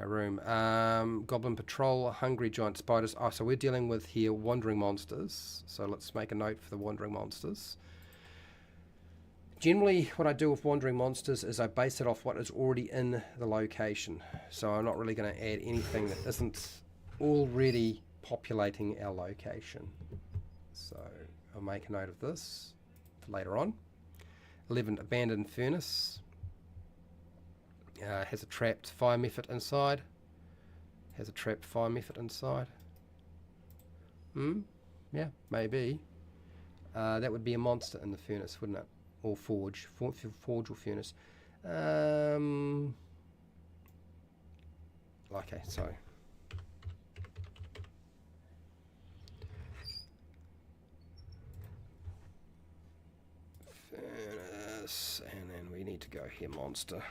Room. Goblin Patrol, Hungry Giant Spiders. Oh, so we're dealing with here wandering monsters. So let's make a note for the wandering monsters. Generally, what I do with wandering monsters is I base it off what is already in the location. So I'm not really going to add anything that isn't already populating our location. So I'll make a note of this for later on. 11, Abandoned Furnace. Has a trapped fire method inside. Has a trapped fire method inside. Yeah, maybe. That would be a monster in the furnace, wouldn't it? Or forge. Forge or furnace. Okay, so. Furnace. And then we need to go here, monster.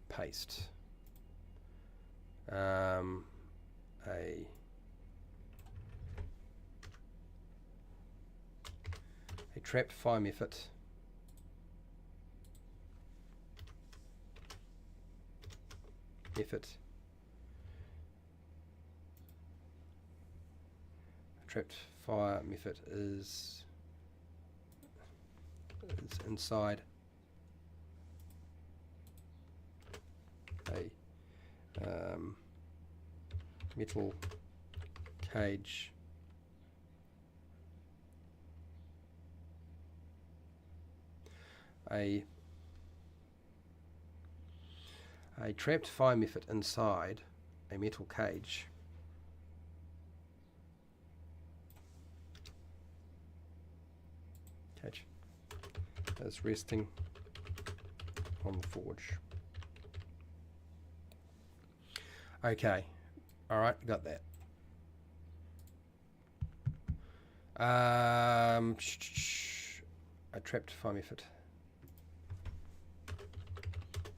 Paste. A trapped fire method. A trapped fire method is inside a metal cage a trapped fire method inside a metal cage is resting on the forge. Okay, all right, got that. A trapped fire method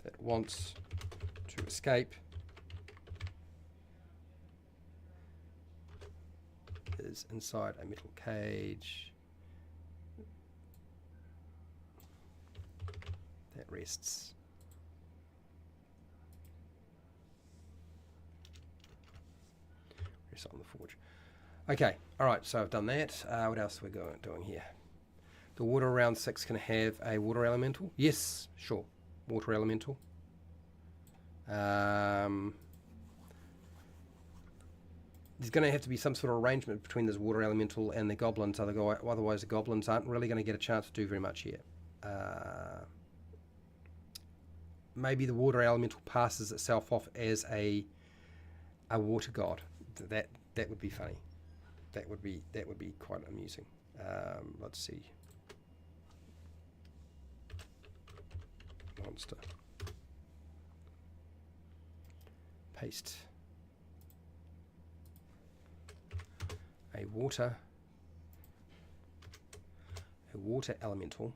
that wants to escape is inside a metal cage that rests. On the forge. Okay, all right, so I've done that. What else are we doing here? The water around 6 can have a water elemental. Yes, sure, water elemental. There's going to have to be some sort of arrangement between this water elemental and the goblins, otherwise the goblins aren't really going to get a chance to do very much here. Maybe the water elemental passes itself off as a water god. That would be funny. That would be quite amusing. Let's see. Monster. Paste. A water elemental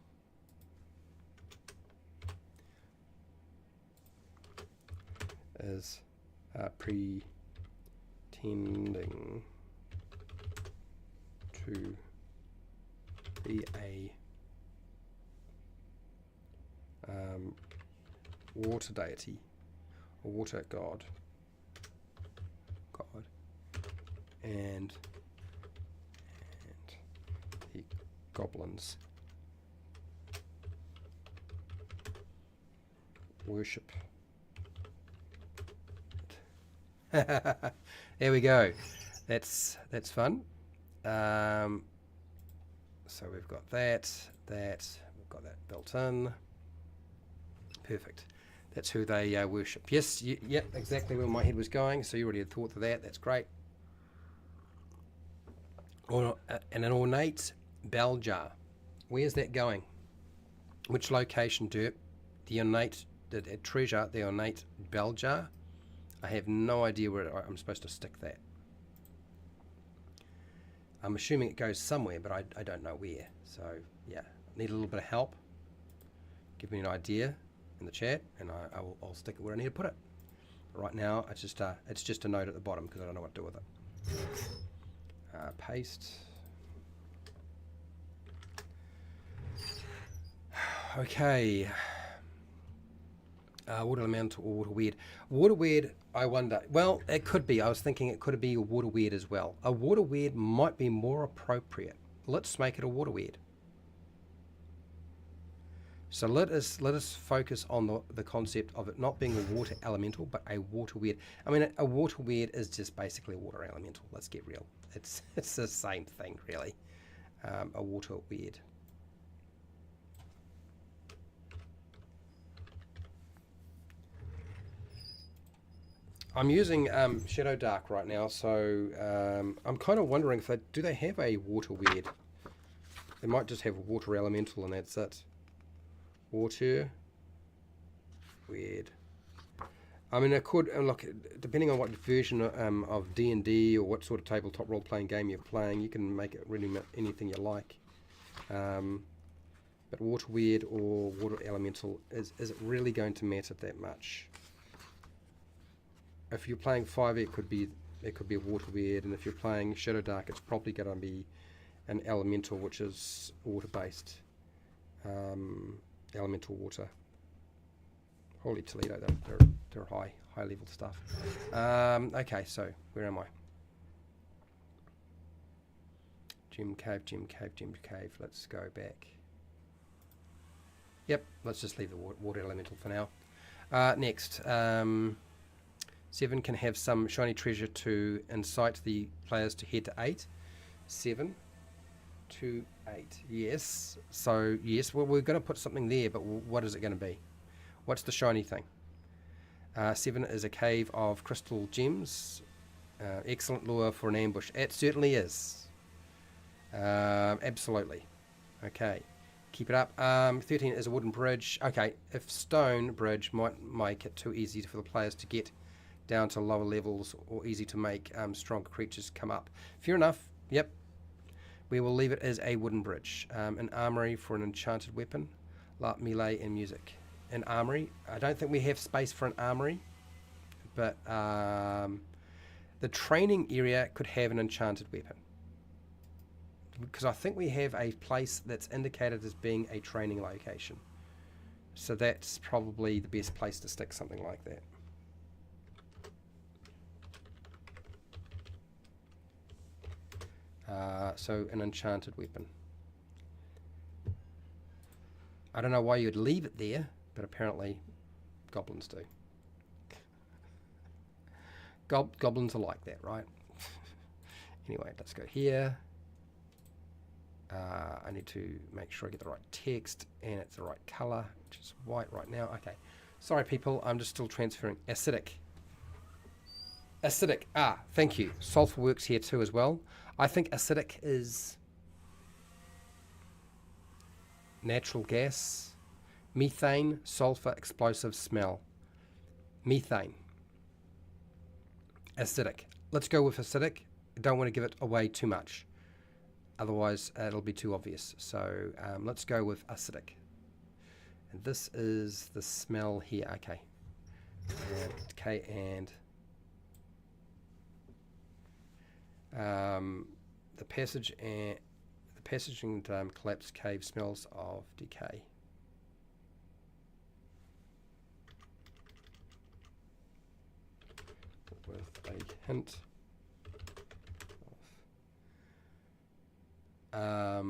is pretending to be a water deity, a water god, and the goblins worship it. There we go. That's fun. So we've got that. We've got that built in. Perfect. That's who they worship. Yes, yep, exactly where my head was going. So you already had thought of that. That's great. And an ornate bell jar. Where's that going? Which location, Derp? The ornate treasure, the ornate bell jar. I have no idea where I'm supposed to stick that. I'm assuming it goes somewhere, but I don't know where. So yeah, need a little bit of help. Give me an idea in the chat, and I'll stick it where I need to put it. Right now, it's just a note at the bottom because I don't know what to do with it. Paste. Okay. Water elemental or water weird. Water weird, I wonder. Well, it could be. I was thinking it could be a water weird as well. A water weird might be more appropriate. Let's make it a water weird. So let us focus on the concept of it not being a water elemental, but a water weird. I mean, a water weird is just basically a water elemental. Let's get real. It's the same thing, really. A water weird. I'm using Shadow Dark right now, so I'm kind of wondering if do they have a water weird? They might just have a water elemental and that's it. Water weird. I mean, it could look, depending on what version of D&D or what sort of tabletop role-playing game you're playing, you can make it really anything you like. But water weird or water elemental, is it really going to matter that much? If you're playing 5e, it could be a water weird, and if you're playing Shadow Dark, it's probably going to be an elemental, which is water-based. Elemental water. Holy Toledo, they're high level stuff. Okay, so where am I? Gem cave. Let's go back. Yep, let's just leave the water elemental for now. Next. 7 can have some shiny treasure to incite the players to head to 8. 7 to 8. Yes. So, yes, well, we're going to put something there, but what is it going to be? What's the shiny thing? 7 is a cave of crystal gems. Excellent lure for an ambush. It certainly is. Absolutely. Okay. Keep it up. 13 is a wooden bridge. Okay, if stone bridge might make it too easy for the players to get down to lower levels, or easy to make stronger creatures come up. Fair enough. Yep. We will leave it as a wooden bridge. An armory for an enchanted weapon. Melee and music. An armory. I don't think we have space for an armory, but the training area could have an enchanted weapon. Because I think we have a place that's indicated as being a training location. So that's probably the best place to stick something like that. So an enchanted weapon. I don't know why you'd leave it there, but apparently goblins do. Goblins are like that, right? Anyway, let's go here. I need to make sure I get the right text and it's the right color, which is white right now. Okay. Sorry, people. I'm just still transferring. Acidic. Acidic. Thank you. Sulfur works here too as well. I think acidic is natural gas, methane, sulfur, explosive, smell. Methane. Acidic. Let's go with acidic. I don't want to give it away too much. Otherwise, it'll be too obvious. So let's go with acidic. And this is the smell here. Okay. Okay, and the passage and the passage and collapsed cave smells of decay. With a hint of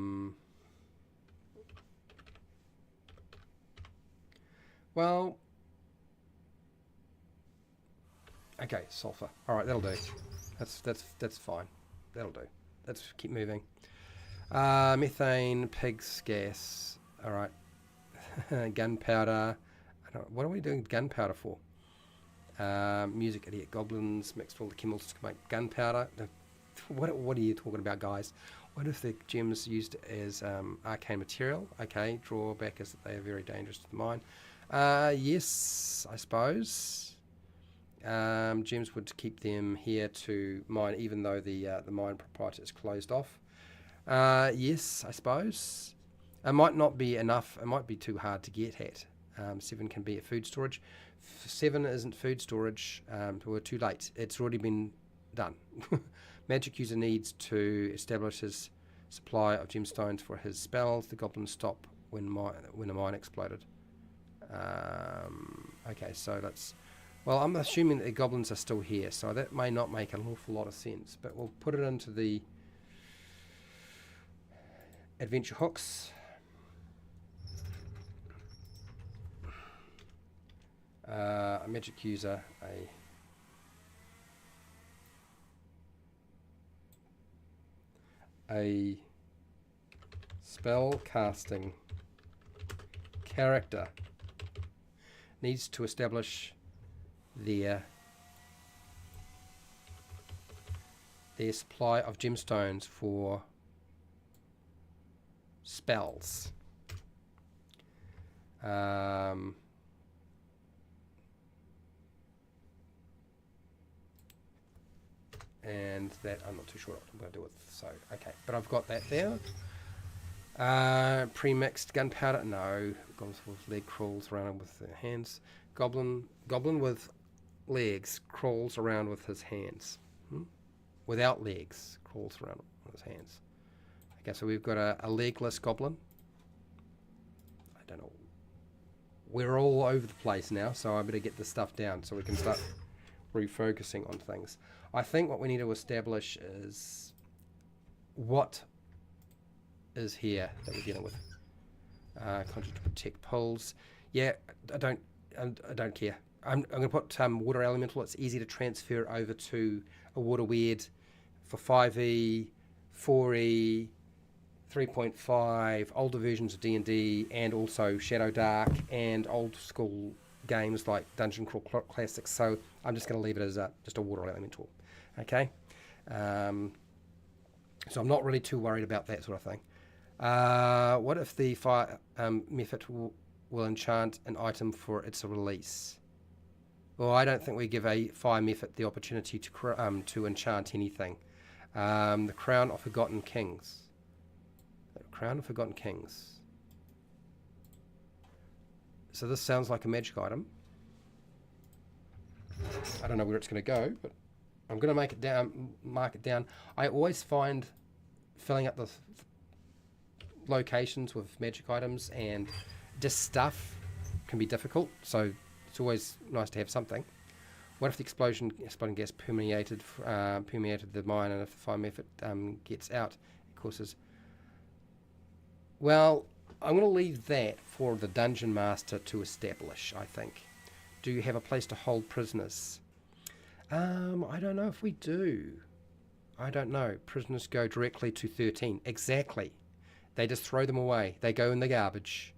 well, Okay, sulfur. All right, that'll do. That's fine. That'll do. Let's keep moving. Methane, pigs, gas. All right. Gunpowder. What are we doing gunpowder for? Music, idiot, goblins, mixed all the chemicals to make gunpowder. What are you talking about, guys? What if the gems used as arcane material? Okay, drawback is that they are very dangerous to the mine. Yes, I suppose. Gems would keep them here to mine, even though the mine proprietor is closed off. Yes, I suppose. It might not be enough. It might be too hard to get at. 7 can be at food storage. 7 isn't food storage. We're too late. It's already been done. Magic user needs to establish his supply of gemstones for his spells. The goblins stop when a mine exploded. Okay, so let's... Well, I'm assuming that the goblins are still here, so that may not make an awful lot of sense. But we'll put it into the adventure hooks. A magic user, a spell casting character needs to establish their supply of gemstones for spells. And that I'm not too sure what I'm going to do with. So okay, but I've got that there. Pre-mixed gunpowder. No, goblins with leg crawls around with their hands. Goblin with legs crawls around with his hands. Without legs crawls around with his hands. Okay, so we've got a legless goblin. I don't know. We're all over the place now, so I better get this stuff down so we can start refocusing on things. I think what we need to establish is what is here that we're dealing with. Conjure to protect pulls. Yeah, I don't care. I'm going to put water elemental. It's easy to transfer over to a water weird for 5e, 4e, 3.5, older versions of D&D, and also Shadow Dark and old school games like Dungeon Crawl Classics. So I'm just going to leave it as just a water elemental. Okay, so I'm not really too worried about that sort of thing. What if the fire method will enchant an item for its release? Well, I don't think we give a fire method the opportunity to enchant anything. The Crown of Forgotten Kings. The Crown of Forgotten Kings. So this sounds like a magic item. I don't know where it's going to go, but I'm going to mark it down. I always find filling up the locations with magic items and just stuff can be difficult, so it's always nice to have something. What if the exploding gas permeated the mine, and if the fire method gets out, it causes... Well, I'm going to leave that for the dungeon master to establish, I think. Do you have a place to hold prisoners? I don't know if we do. I don't know. Prisoners go directly to 13. Exactly. They just throw them away. They go in the garbage.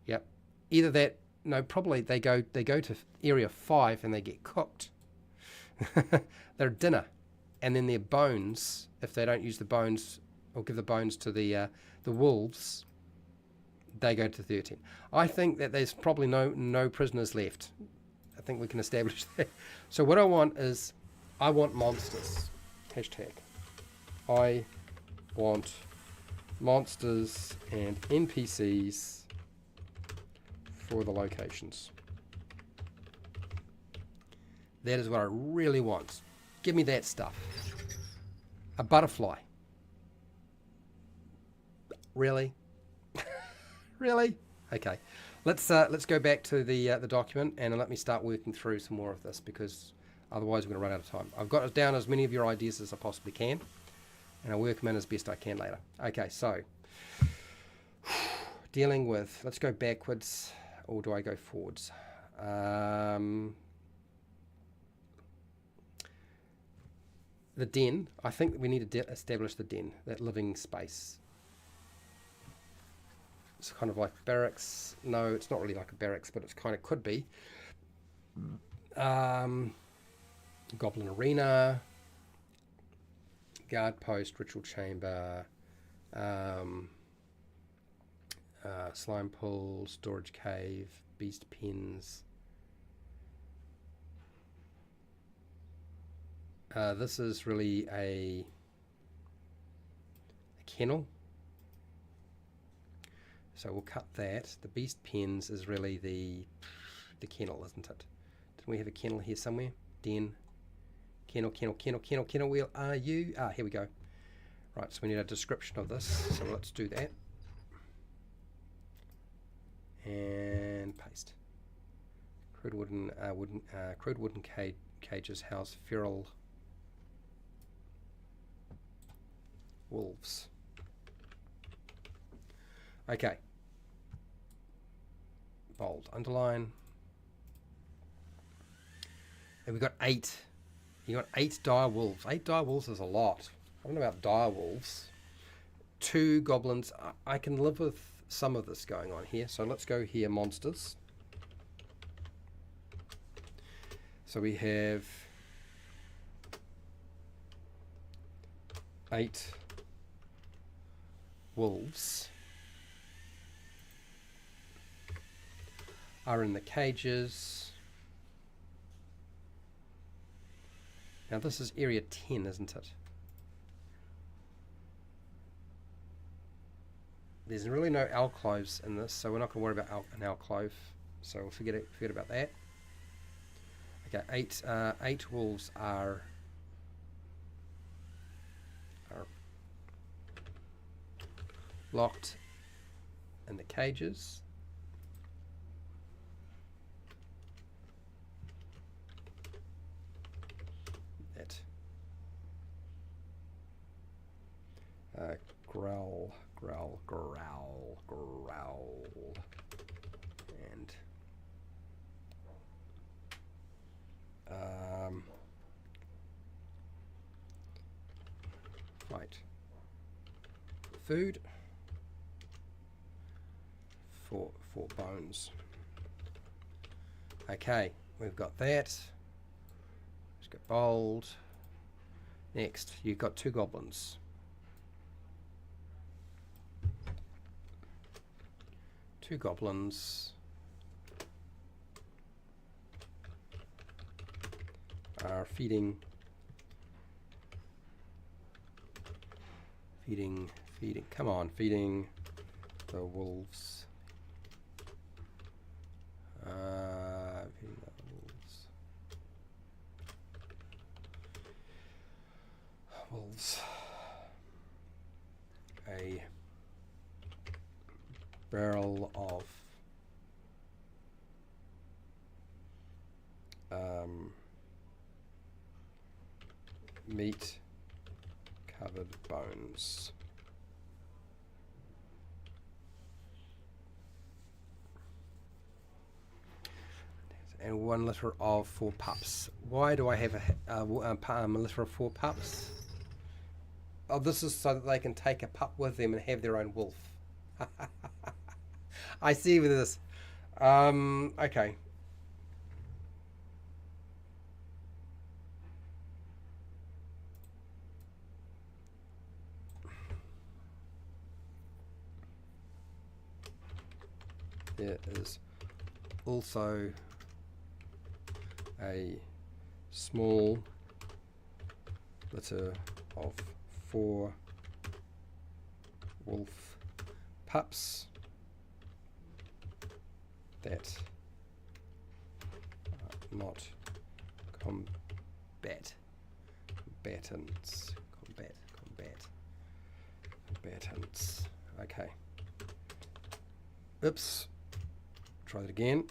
Yep. Either that... No, probably they go to area 5 and they get cooked. They're dinner. And then their bones, if they don't use the bones or give the bones to the wolves, they go to 13. I think that there's probably no prisoners left. I think we can establish that. So what I want is, I want monsters. Hashtag. I want monsters and NPCs for the locations. That is what I really want. Give me that stuff. A butterfly. Really? Really? Okay. Let's go back to the document and let me start working through some more of this, because otherwise we're going to run out of time. I've got down as many of your ideas as I possibly can, and I'll work them in as best I can later. Okay, so dealing with... Let's go backwards, or do I go forwards? The den. I think we need to establish the den, that living space. It's kind of like barracks. No, it's not really like a barracks, but it's kind of could be. Goblin arena, guard post, ritual chamber, slime pool, storage cave, beast pens. This is really a kennel. So we'll cut that. The beast pens is really the kennel, isn't it? Didn't we have a kennel here somewhere? Den. Kennel, kennel, kennel, kennel, kennel. Where are you? Ah, here we go. Right, so we need a description of this. So let's do that. And paste. Crude wooden cages house feral wolves. Okay. Bold, underline. And we've got 8. You got 8 dire wolves. 8 dire wolves is a lot. I don't know about dire wolves. 2 goblins. I can live with some of this going on here. So let's go here, monsters. So we have 8 wolves are in the cages. Now this is area 10, isn't it? There's really no alcoves in this, so we're not going to worry about an alcove. So we'll forget about that. Okay, 8 wolves are locked in the cages. That growl, growl, growl, growl, and fight. Food. 4 bones. Okay, we've got that. Let's go bold. Next, you've got 2 goblins. 2 goblins are feeding. Come on, feeding the wolves. Feeding the wolves. A barrel of meat covered bones. And 1 litter of 4 pups. Why do I have a litter of 4 pups? Oh, this is so that they can take a pup with them and have their own wolf. I see with this. Okay. There is also a small litter of 4 wolf pups that are not combatants. Okay. Oops. Try that again.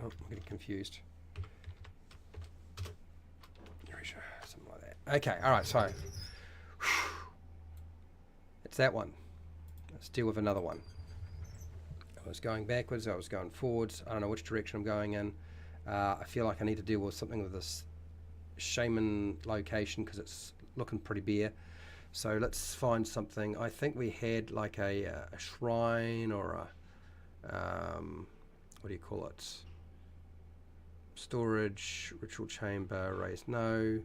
Oh, I'm getting confused. Something like that. Okay, alright, so it's that one. Let's deal with another one. I was going backwards, I was going forwards. I don't know which direction I'm going in. I feel like I need to deal with something with this shaman location because it's looking pretty bare. So let's find something. I think we had like a shrine or a what do you call it? Storage, ritual chamber, raised no.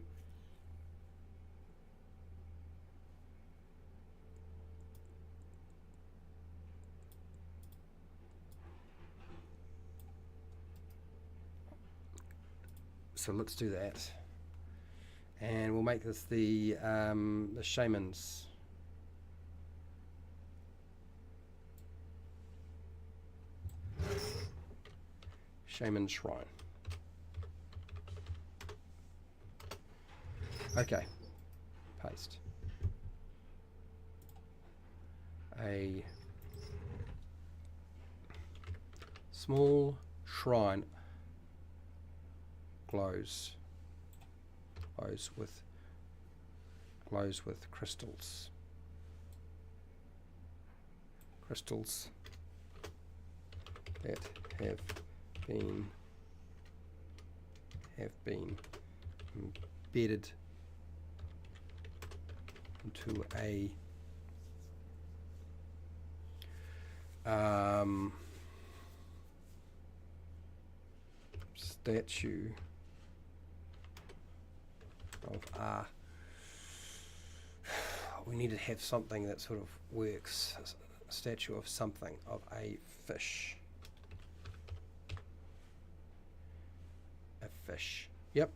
So let's do that, and we'll make this the shamans. Shaman shrine. Okay, paste. A small shrine glows with crystals that have been embedded into a statue of we need to have something that sort of works. A statue of something, of a fish. A fish. Yep.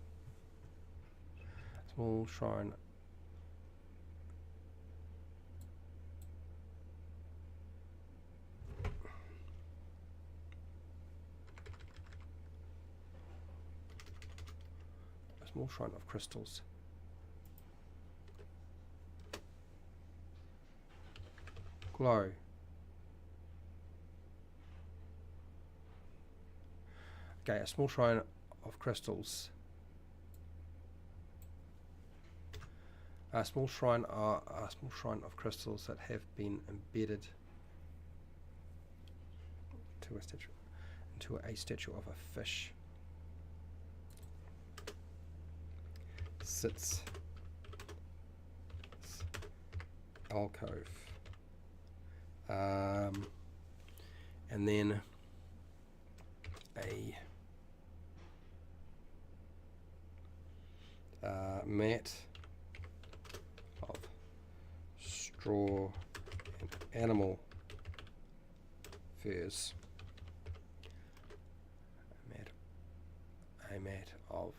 Small shrine. A small shrine of crystals. Glow. Okay, a small shrine of crystals. A small shrine of crystals that have been embedded into a statue of a fish. Sits alcove. And then a mat of straw and animal furs. A mat of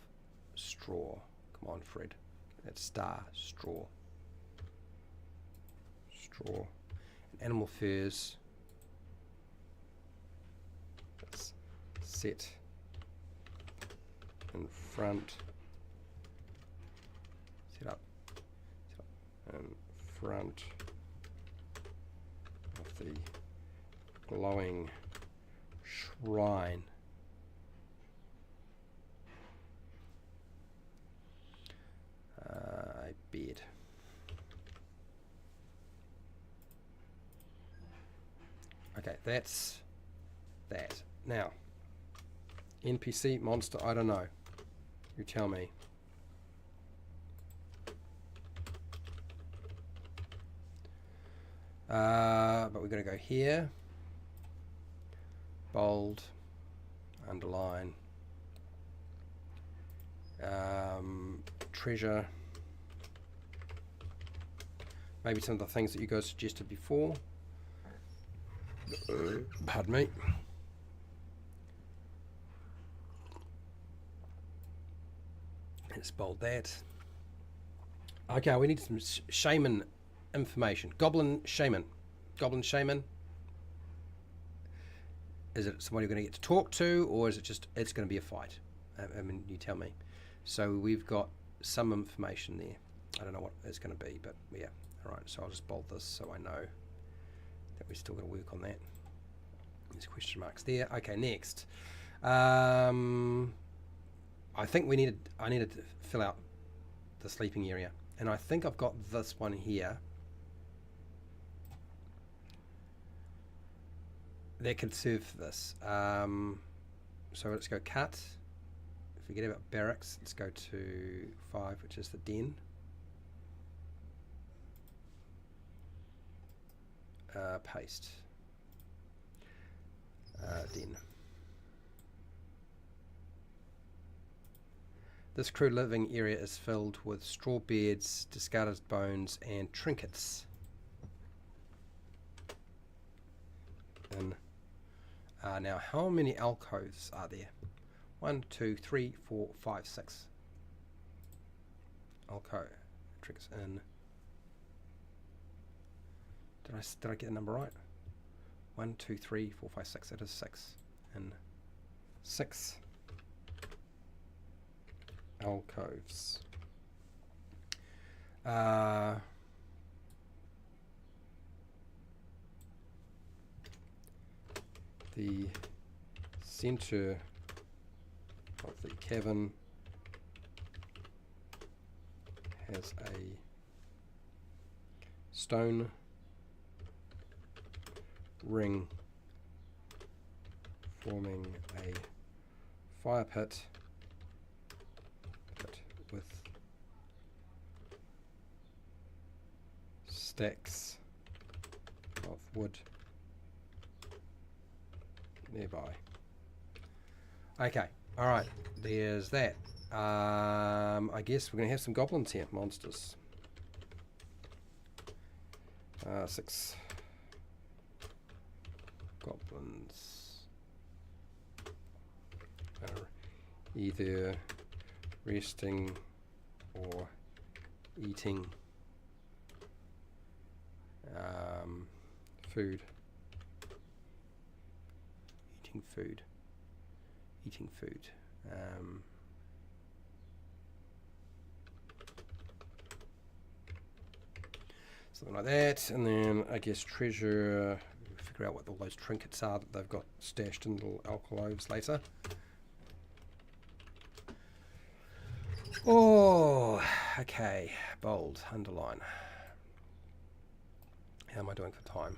straw. Come on, Fred. That's straw. Animal furs. Let's set in front. Set up in front of the glowing shrine. A bed. Okay, that's that. Now, NPC, monster, I don't know. You tell me. But we're going to go here. Bold. Underline. Treasure. Maybe some of the things that you guys suggested before. Pardon me. Let's bold that. Okay, we need some shaman information. Goblin shaman. Goblin shaman. Is it somebody you're going to get to talk to, or is it just, it's going to be a fight? I mean, you tell me. So we've got some information there. I don't know what it's going to be, but yeah. All right, so I'll just bold this so I know that we're still going to work on that. There's question marks there. Okay, next. I think I needed to fill out the sleeping area, and I think I've got this one here that can serve this. So let's go cut, forget about barracks. Let's go to 5, which is the den. Paste. Den. This crew living area is filled with straw beds, discarded bones, and trinkets. And now, how many alcoves are there? 1, 2, 3, 4, 5, 6. Alcove. Trinkets in. Did I get the number right? 1, 2, 3, 4, 5, 6. It is 6. And 6 alcoves. The center of the cavern has a stone ring forming a fire pit with stacks of wood nearby. Okay, alright, there's that. I guess we're going to have some goblins here, monsters. 6 goblins are either resting or eating food. Eating food. Something like that, and then I guess treasure. Figure out what all those trinkets are that they've got stashed in little alcoves later. Oh, okay. Bold, underline. How am I doing for time?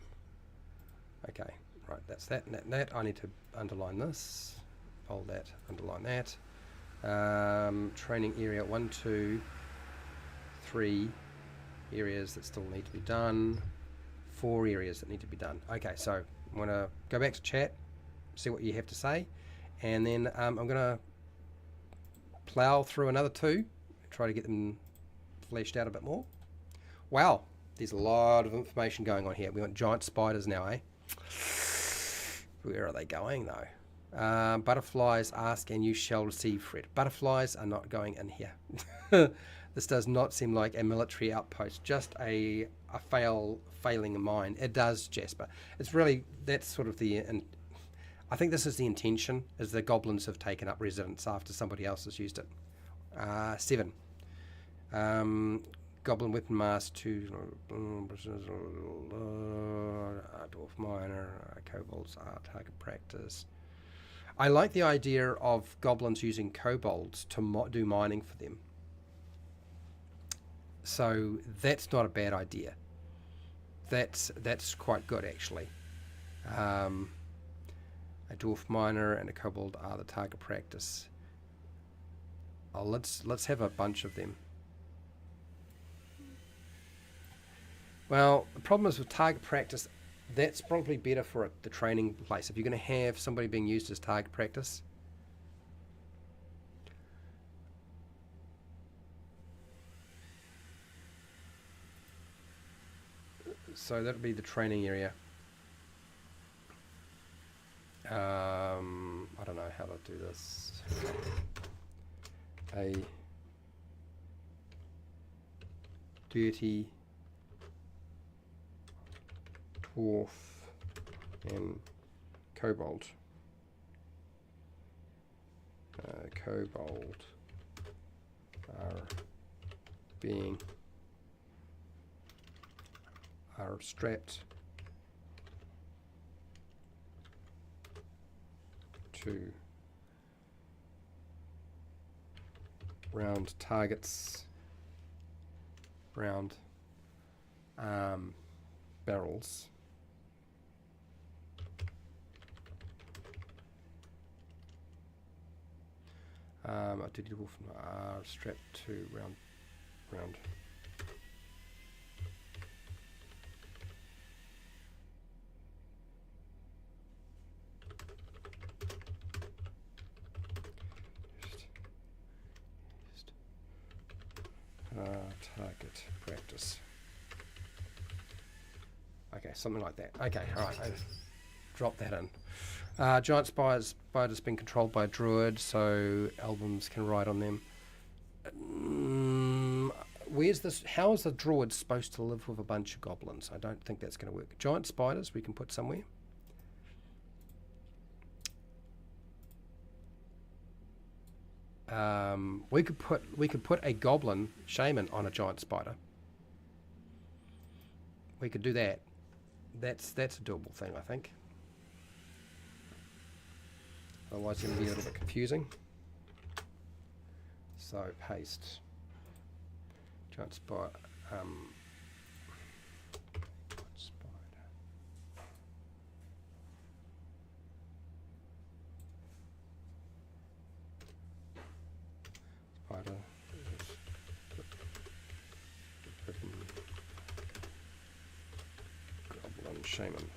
Okay, right, that's that and that and that. I need to underline this. Bold that, underline that. Training area 1, 2, 3 areas that still need to be done. 4 areas that need to be done. Okay, so I'm going to go back to chat, see what you have to say, and then I'm going to plow through another 2, try to get them fleshed out a bit more. Wow, there's a lot of information going on here. We want giant spiders now, eh? Where are they going, though? Butterflies ask and you shall receive, Fred. Butterflies are not going in here. This does not seem like a military outpost, just a failing mine. It does, Jasper. It's really, that's sort of the, and I think this is the intention, is the goblins have taken up residence after somebody else has used it. 7. Goblin weapon mask 2. Dwarf miner, kobolds are target practice. I like the idea of goblins using kobolds to do mining for them. So that's not a bad idea. That's quite good, actually. A dwarf miner and a kobold are the target practice. Oh, let's have a bunch of them. Well, the problem is with target practice, that's probably better for the training place. If you're going to have somebody being used as target practice, so that'll be the training area. I don't know how to do this. A dirty dwarf and kobold. Kobold are strapped to round targets, round barrels. A dirty wolf strapped to round. Target practice. Okay, something like that. Okay, all right. I drop that in. Giant spiders being controlled by a druid, so albums can ride on them. Where's this? How is a druid supposed to live with a bunch of goblins? I don't think that's going to work. Giant spiders we can put somewhere. We could put a goblin shaman on a giant spider. We could do that. That's a doable thing, I think. Otherwise, it's going to be a little bit confusing. So paste giant spider. Spider. Goblin shaman.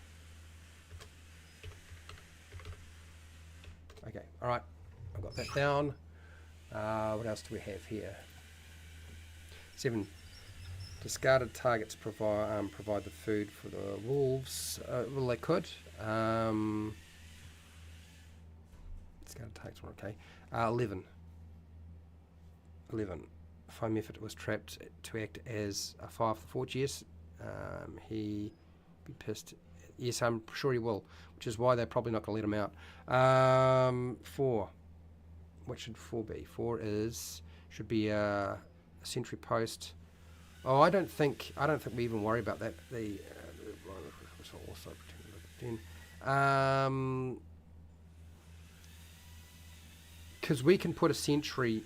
Okay, all right. I've got that down. What else do we have here? 7. Discarded targets provide the food for the wolves. Well, they could. Discarded targets were okay. 11. Foam effort was trapped to act as a fire for the forge. Yes. He be pissed. Yes, I'm sure he will, which is why they're probably not going to let him out. 4. What should 4 be? 4 should be a sentry post. Oh, I don't think we even worry about that. The also because we can put a sentry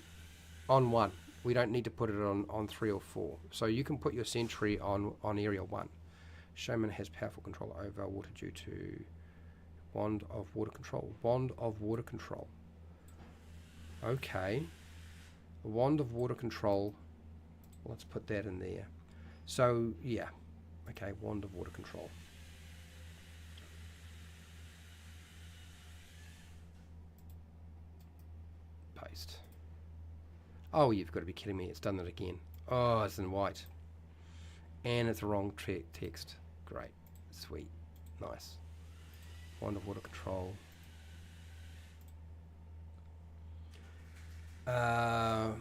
on 1. We don't need to put it on 3 or 4. So you can put your sentry on area 1. Shaman has powerful control over water due to wand of water control. Wand of water control. Okay. A wand of water control. Let's put that in there. So, yeah. Okay, wand of water control. Paste. Oh, you've got to be kidding me. It's done that again. Oh, it's in white. And it's the wrong text. Great. Sweet. Nice. Wand of water control. Of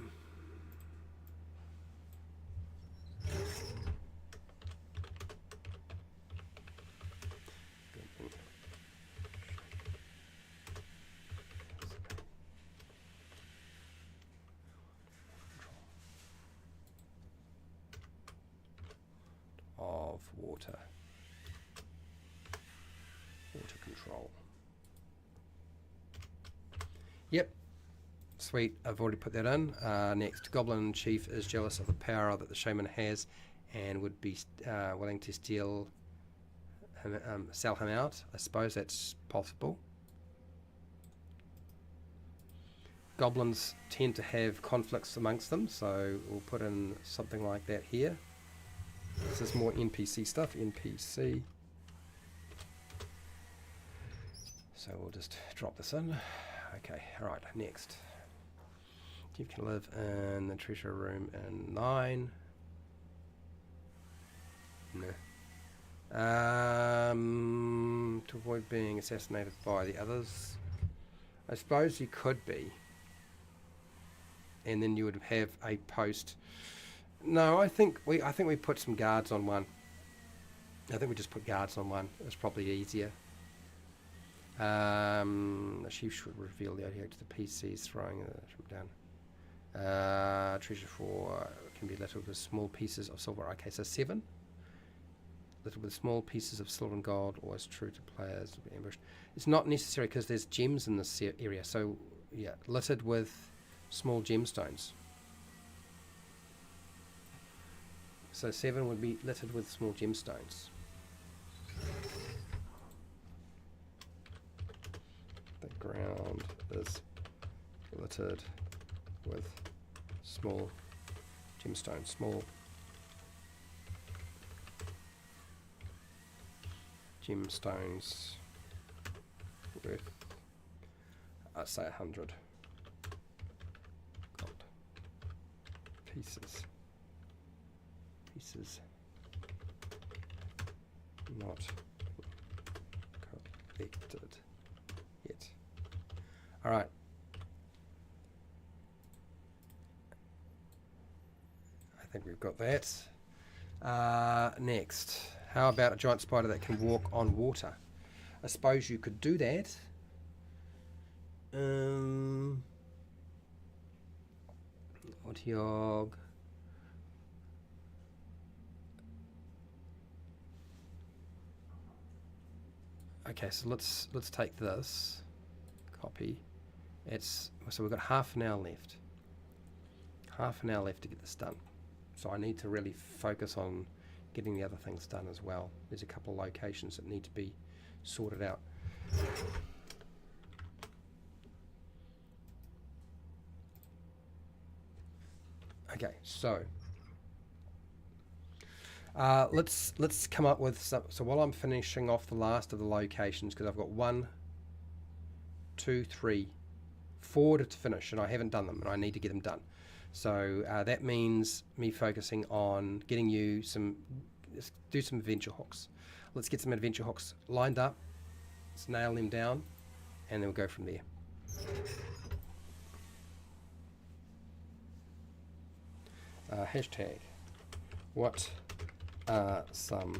water control. Yep, sweet. I've already put that in. Next, Goblin Chief is jealous of the power that the shaman has and would be willing to steal him, sell him out. I suppose that's possible. Goblins tend to have conflicts amongst them, so we'll put in something like that here. This is more NPC stuff. NPC. So we'll just drop this in. Okay, alright, next. You can live in the treasure room in 9. No. To avoid being assassinated by the others. I suppose you could be. And then you would have a post. No, I think we put some guards on 1. I think we just put guards on 1. It's probably easier. The chief should reveal the idea to the PCs throwing down. Treasure 4 can be littered with small pieces of silver. Okay, so 7. Littered with small pieces of silver and gold, always true to players. Will be ambushed. It's not necessary because there's gems in this area. So yeah, littered with small gemstones. So 7 would be littered with small gemstones. The ground is littered with small gemstones, small gemstones worth, I'd say 100 gold pieces not collected yet. All right. I think we've got that. Next, how about a giant spider that can walk on water? I suppose you could do that. Otiog. Okay, so let's take this. Copy. So we've got half an hour left. Half an hour left to get this done. So I need to really focus on getting the other things done as well. There's a couple of locations that need to be sorted out. Okay, so let's come up with some. So while I'm finishing off the last of the locations, because I've got 1, 2, 3, 4 to finish, and I haven't done them, and I need to get them done. So that means me focusing on getting you let's do some adventure hooks. Let's get some adventure hooks lined up. Let's nail them down, and then we'll go from there. Hashtag. What are some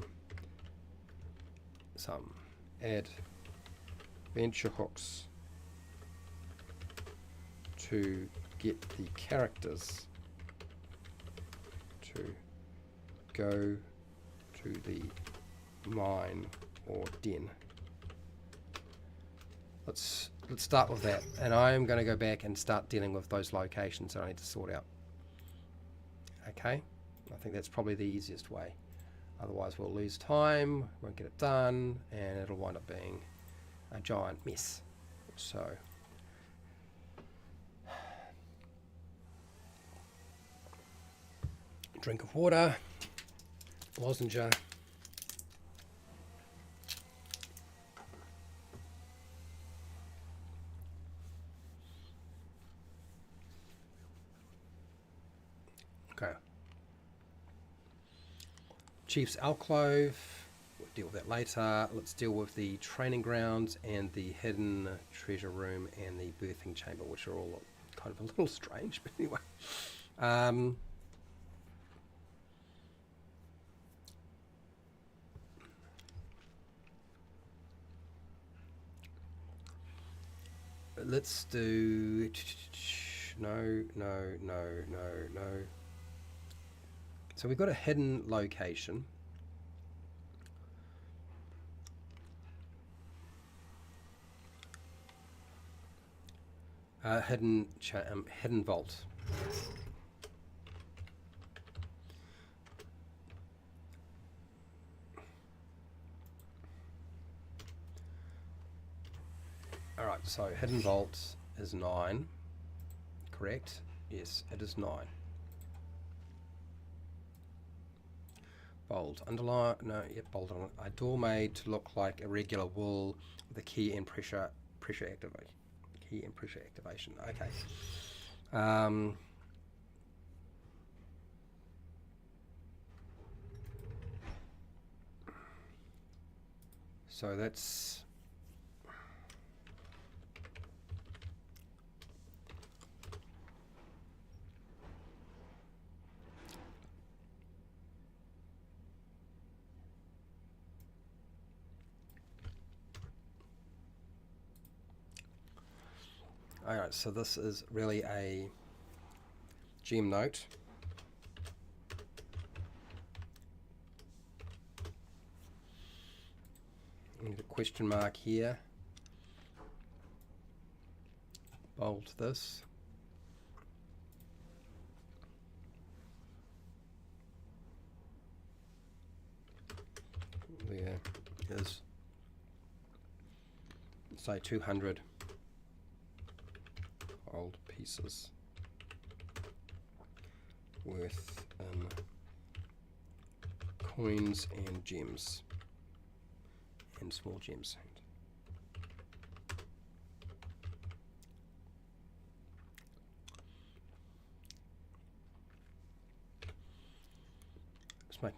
adventure hooks to get the characters to go to the mine or den? Let's start with that, and I am going to go back and start dealing with those locations that I need to sort out. Okay, I think that's probably the easiest way. Otherwise we'll lose time, won't get it done, and it'll wind up being a giant mess. So drink of water, lozenge. Okay. Chief's Alcove, we'll deal with that later. Let's deal with the training grounds and the hidden treasure room and the birthing chamber, which are all kind of a little strange, but anyway. Let's do no. So we've got a hidden location. Hidden vault. All right, so hidden vault is 9, correct? Yes, it is 9. Bold, underline, no, yep, bold on it. A door made to look like a regular wall with a key and pressure activate. Key and pressure activation. Okay. So that's alright, so this is really a GM note. I need a question mark here. Bold this. There is, say, 200 old pieces worth in coins and gems and small gems. Let's make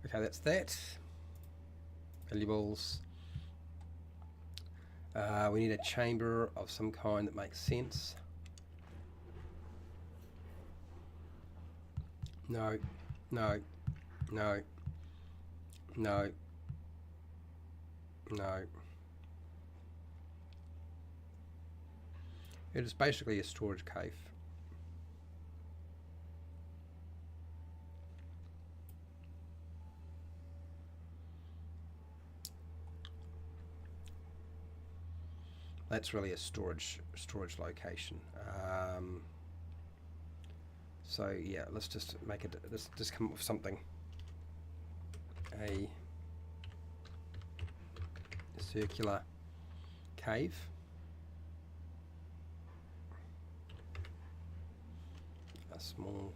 okay, that's that. Valuables. We need a chamber of some kind that makes sense. No, no, no, no, no. It is basically a storage cave. That's really a storage location. So yeah, let's just make it. Let's just come up with something. A circular cave. A small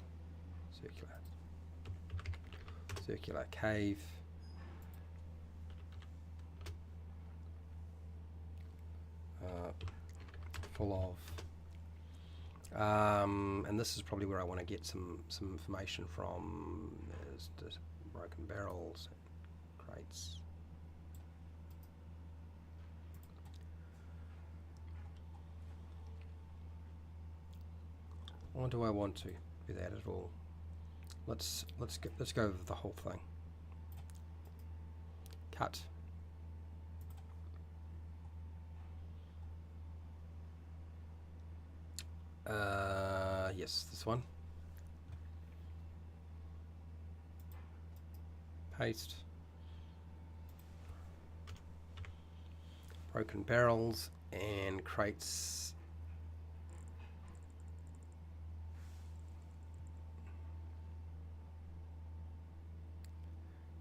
circular cave. Full of, and this is probably where I want to get some information from. There's just broken barrels, crates. Or do I want to do that at all? Let's go over the whole thing. Cut. Yes, this one. Paste. Broken barrels and crates.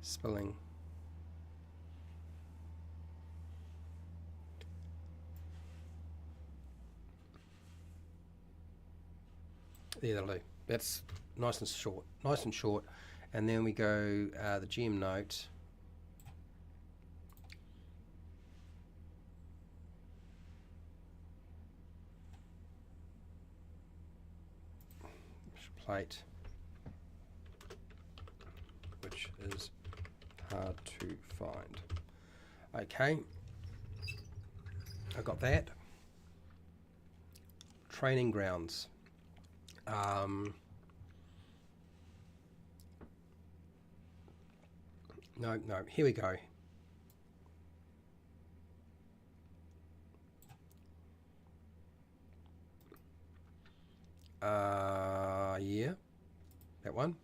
Spilling. Yeah, that'll do. That's nice and short. And then we go the gem note. Plate, which is hard to find. Okay, I got that. Training grounds. No, here we go. Yeah, that one.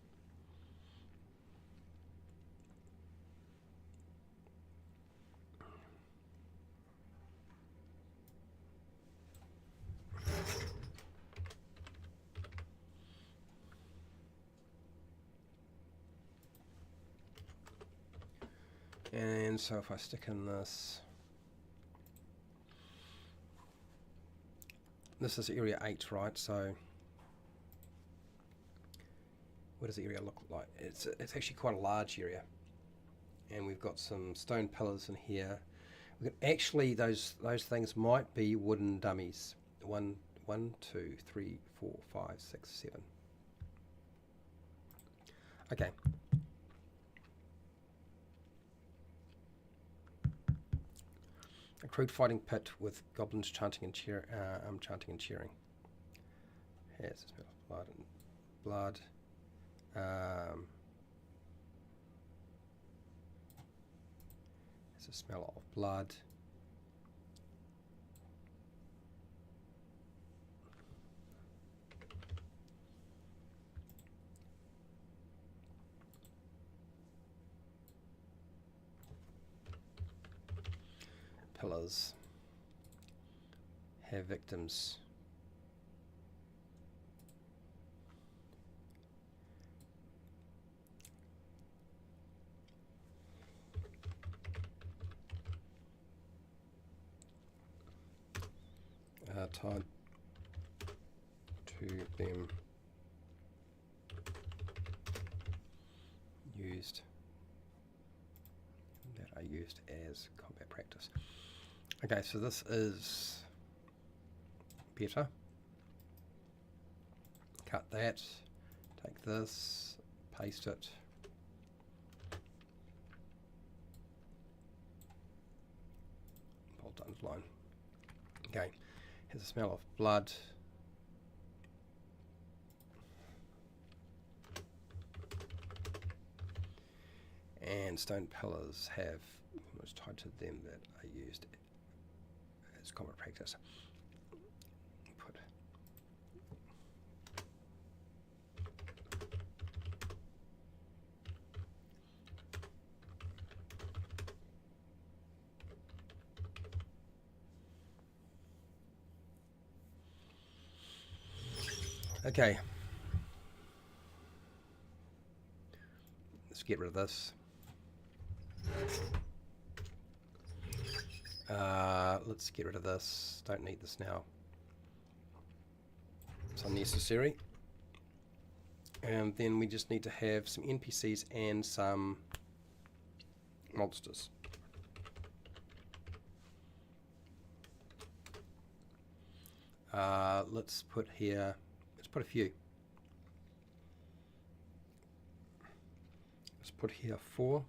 And so if I stick in this is area 8, right? So what does the area look like? It's actually quite a large area, and we've got some stone pillars in here. We can actually those things might be wooden dummies. 1, 2, 3, 4, 5, 6, 7. Okay. A crude fighting pit with goblins chanting and cheering. Yes, the smell of blood. There's a smell of blood. Pillars have victims. time to them used that are used as combat practice. Okay, so this is better. Cut that, take this, paste it. Bold underline. Okay, has a smell of blood. And stone pillars have was tied to them that are used as combat practice. Put okay. Let's get rid of this. Let's get rid of this. Don't need this now. It's unnecessary. And then we just need to have some NPCs and some monsters. Let's put here, let's put a few. Let's put here 4.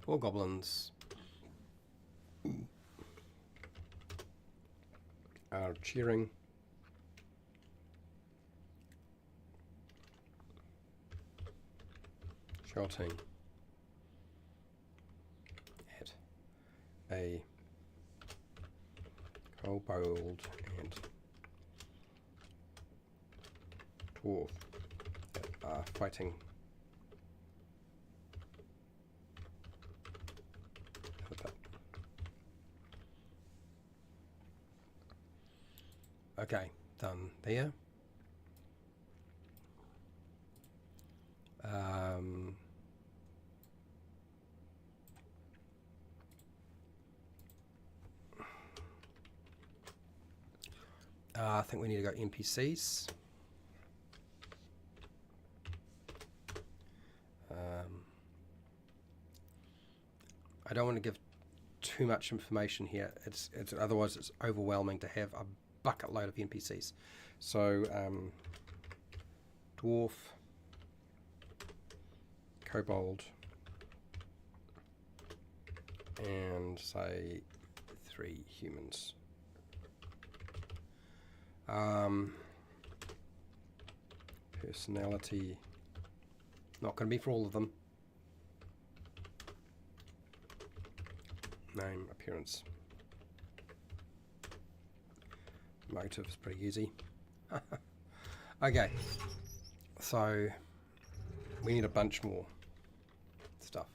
Four goblins are cheering. Shouting at a kobold and dwarf that are fighting the pit. Okay, done there. I think we need to go NPCs. I don't want to give too much information here. It's otherwise it's overwhelming to have a bucket load of NPCs. So dwarf, kobold, and say 3 humans. Personality, not going to be for all of them. Name, appearance. Motive is pretty easy. Okay, so we need a bunch more stuff.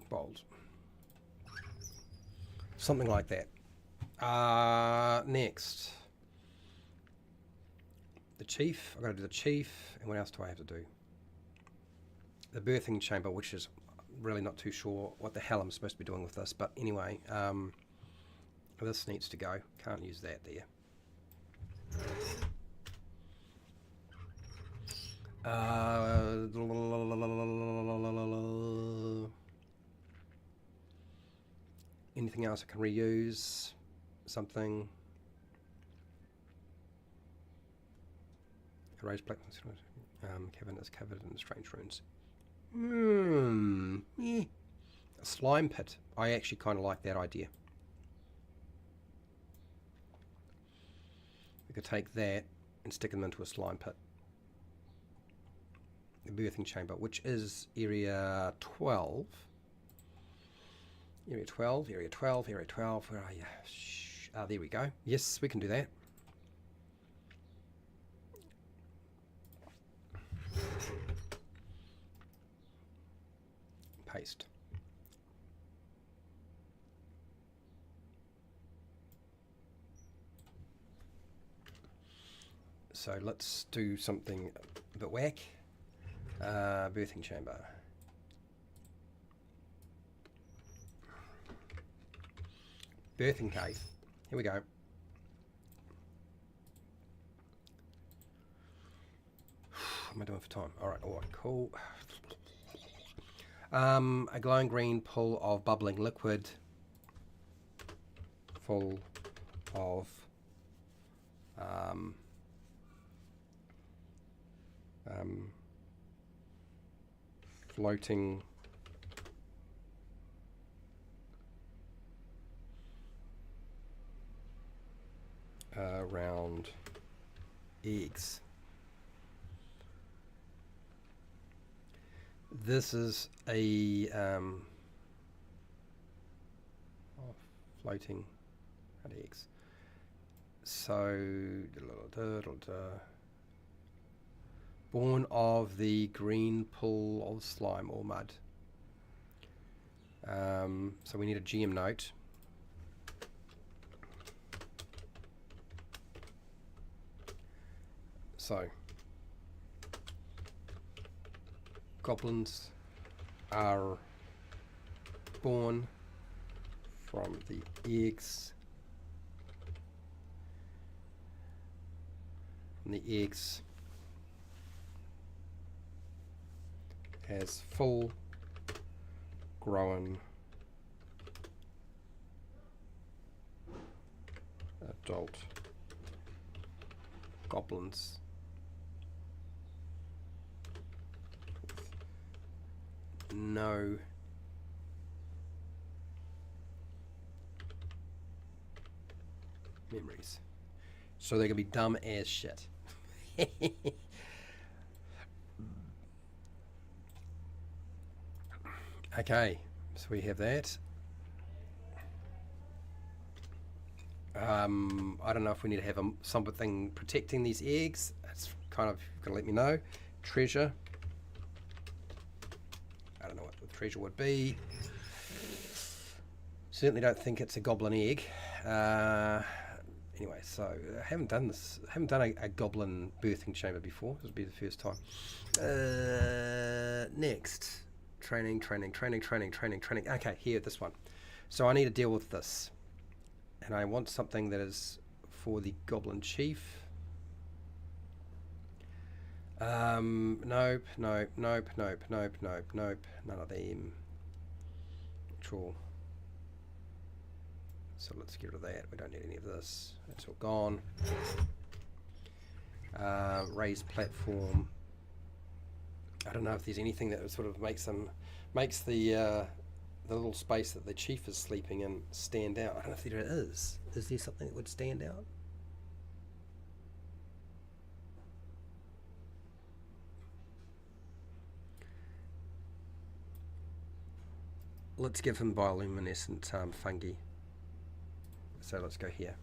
Bold. Something like that. Next. The chief. I've got to do the chief. And what else do I have to do? The birthing chamber, which is really not too sure what the hell I'm supposed to be doing with this. But anyway, this needs to go. Can't use that there. Anything else I can reuse? Something. Erase black. Cavern is covered in strange runes. A slime pit. I actually kind of like that idea. We could take that and stick them into a slime pit. The birthing chamber, which is area 12. Area 12, area 12, area 12. Where are you? There we go. Yes, we can do that. Paste. So let's do something a bit whack. Birthing chamber. Birthing cave. Here we go. What am I doing for time? All right, cool. A glowing green pool of bubbling liquid full of floating round eggs. This is a floating round eggs. So born of the green pool of slime or mud. So we need a GM note. So goblins are born from the eggs. From the eggs as full grown adult goblins with no memories. So they're gonna be dumb as shit. Okay, so we have that. I don't know if we need to have something protecting these eggs. It's kind of going to let me know. Treasure. I don't know what the treasure would be. Certainly don't think it's a goblin egg. Anyway, so I haven't done this. I haven't done a goblin birthing chamber before. This will be the first time. Next. Training. Okay, here, this one. So I need to deal with this. And I want something that is for the goblin chief. Nope. None of them. Control. So let's get rid of that. We don't need any of this. That's all gone. Raised platform. I don't know if there's anything that sort of makes the little space that the chief is sleeping in stand out. I don't know if there is. Is there something that would stand out? Let's give him bioluminescent fungi. So let's go here.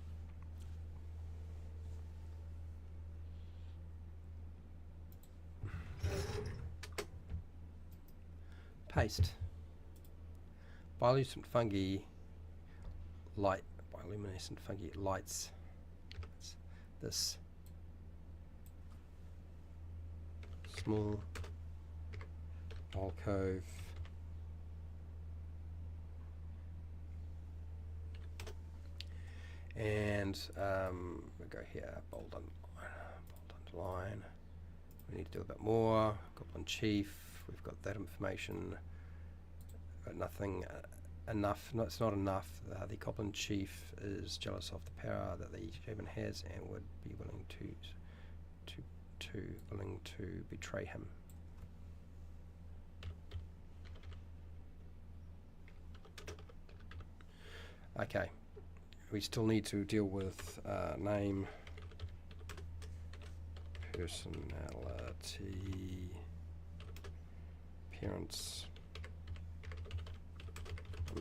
Paste. Bioluminescent fungi lights this small alcove and we go here, bold underline. We need to do a bit more. Goblin chief, we've got that information, but nothing enough. No, it's not enough. The goblin chief is jealous of the power that the shaman has and would be willing to betray him. Okay, we still need to deal with name, personality, appearance,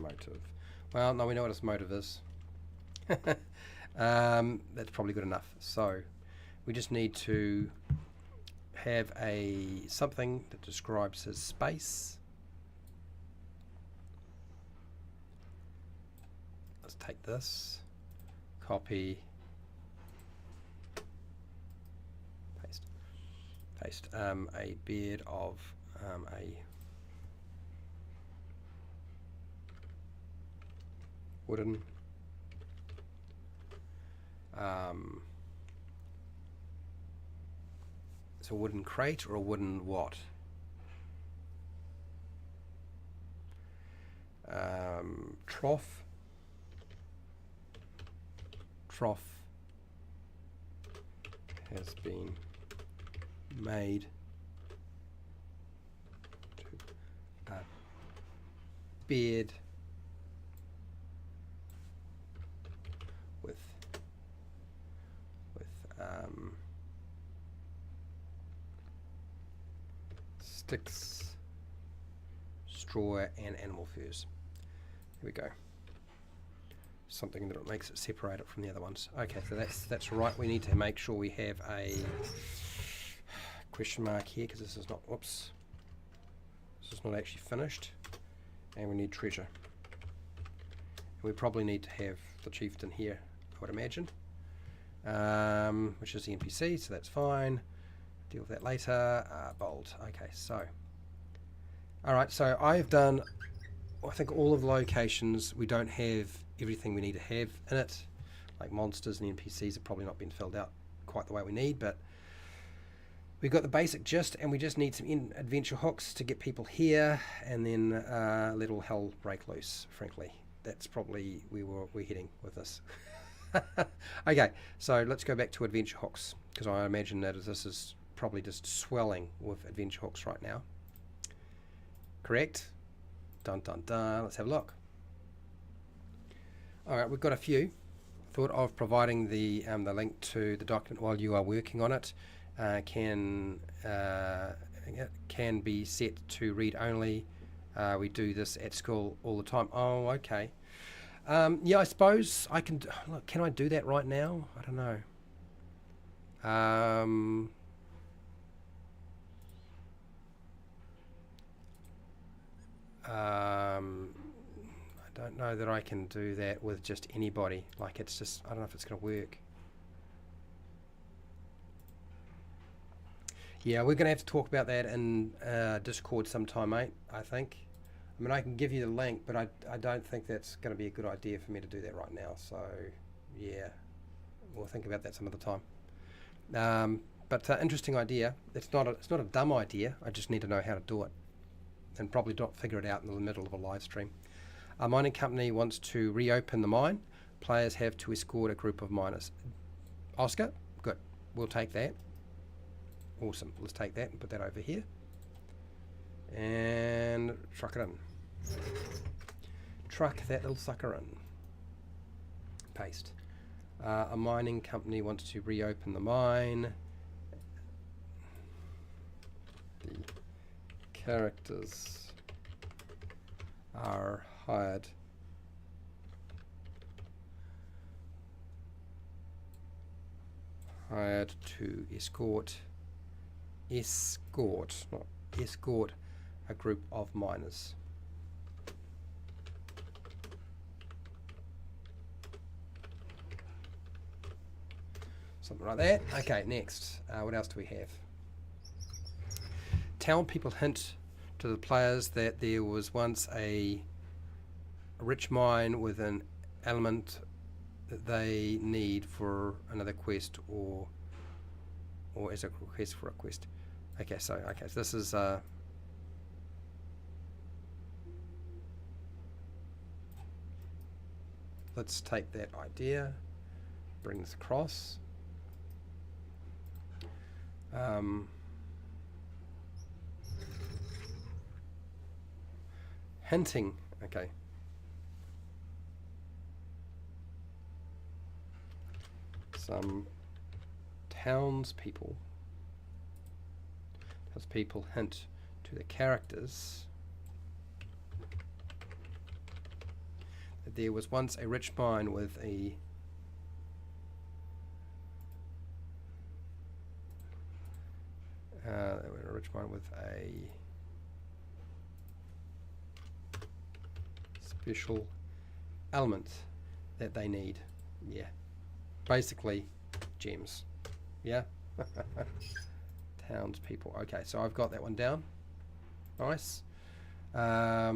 motive. Well, no, we know what his motive is. That's probably good enough. So we just need to have something that describes his space. Let's take this, copy, paste, a beard of a wooden it's a wooden crate or a wooden what? Trough has been made to a beard with sticks, straw, and animal furs. Here we go. Something that makes it separate it from the other ones. Okay, so that's right. We need to make sure we have a question mark here because this is not. Whoops. This is not actually finished, and we need treasure. And we probably need to have the chieftain here, I would imagine, which is the NPC. So that's fine. Deal with that later. Bold. Okay, so. All right. So I've done. I think all of the locations. We don't have everything we need to have in it, like monsters and NPCs have probably not been filled out quite the way we need, but we've got the basic gist, and we just need some adventure hooks to get people here, and then let all hell break loose. Frankly, that's probably where we're heading with this. Okay, so let's go back to adventure hooks, because I imagine that this is probably just swelling with adventure hooks right now. Correct? Dun dun dun. Let's have a look. All right, we've got a few. Thought of providing the link to the document while you are working on it. It can be set to read only. We do this at school all the time. Oh, okay. Yeah, I suppose I can. Look, can I do that right now? I don't know. I don't know that I can do that with just anybody. Like, it's just, I don't know if it's going to work. Yeah, we're going to have to talk about that in Discord sometime, mate, I think. I mean, I can give you the link, but I don't think that's going to be a good idea for me to do that right now. So, yeah, we'll think about that some other time. But interesting idea. It's not a dumb idea. I just need to know how to do it, and probably not figure it out in the middle of a live stream. A mining company wants to reopen the mine. Players have to escort a group of miners. Oscar? Good. We'll take that. Awesome. Let's take that and put that over here. And truck it in. Truck that little sucker in. Paste. A mining company wants to reopen the mine. The characters are hired to escort a group of miners. Something like that. Okay, next. What else do we have? Town people hint to the players that there was once a rich mine with an element that they need for another quest or as a request for a quest. Okay, so this is let's take that idea, bring this across. Hinting, okay. Some townspeople hint to the characters that there was once a rich mine with a special element that they need. Yeah, basically gems. Yeah. Townspeople. Okay, so I've got that one down. Nice. I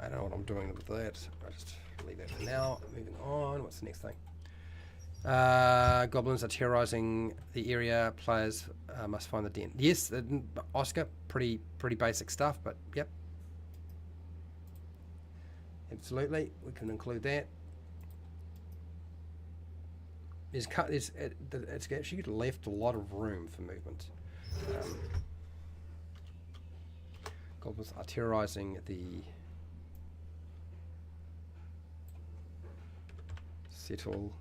don't know what I'm doing with that. I'll just leave that for now. Moving on. What's the next thing? Goblins are terrorizing the area. Players must find the den. Yes, Oscar. Pretty basic stuff, but yep. Absolutely, we can include that. It's actually left a lot of room for movement. Goblins are terrorizing the settlements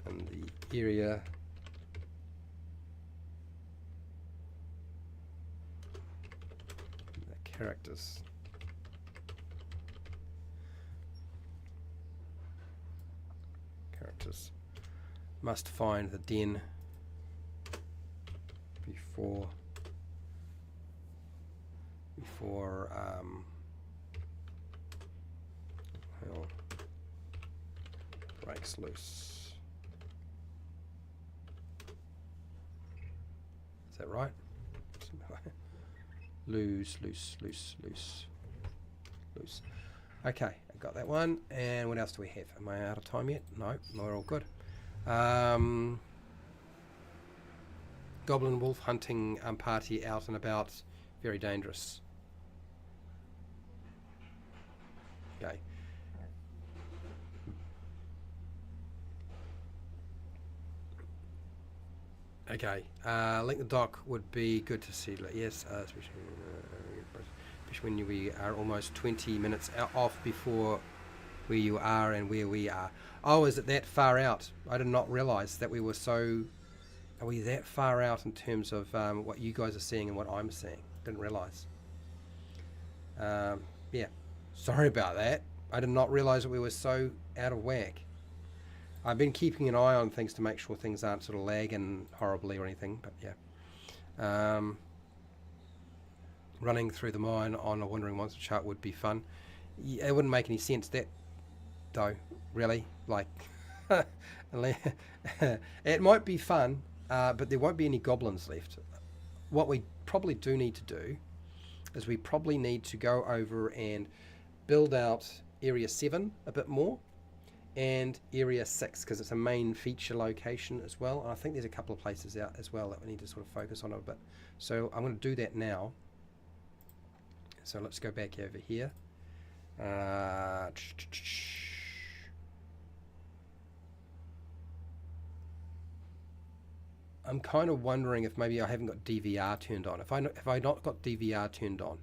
and the area. The characters. Characters must find the den before hell breaks loose. Is that right? Loose. Okay, I got that one. And what else do we have? Am I out of time yet? No, we're all good. Goblin wolf hunting party out and about. Very dangerous. Okay. Okay. Link the dock would be good to see. Yes, especially when we are almost 20 minutes off before where you are and where we are. Oh, is it that far out? I did not realise that we were so... Are we that far out in terms of what you guys are seeing and what I'm seeing? Didn't realise. Yeah. Sorry about that. I did not realise that we were so out of whack. I've been keeping an eye on things to make sure things aren't sort of lagging horribly or anything, but yeah. Running through the mine on a wandering monster chart would be fun. Yeah, it wouldn't make any sense, that, though, really. Like, it might be fun, but there won't be any goblins left. What we probably do need to do is we probably need to go over and build out Area 7 a bit more, and Area 6, because it's a main feature location as well. And I think there's a couple of places out as well that we need to sort of focus on a bit. So I'm going to do that now. So let's go back over here. I'm kind of wondering if maybe I haven't got DVR turned on. If I not got DVR turned on,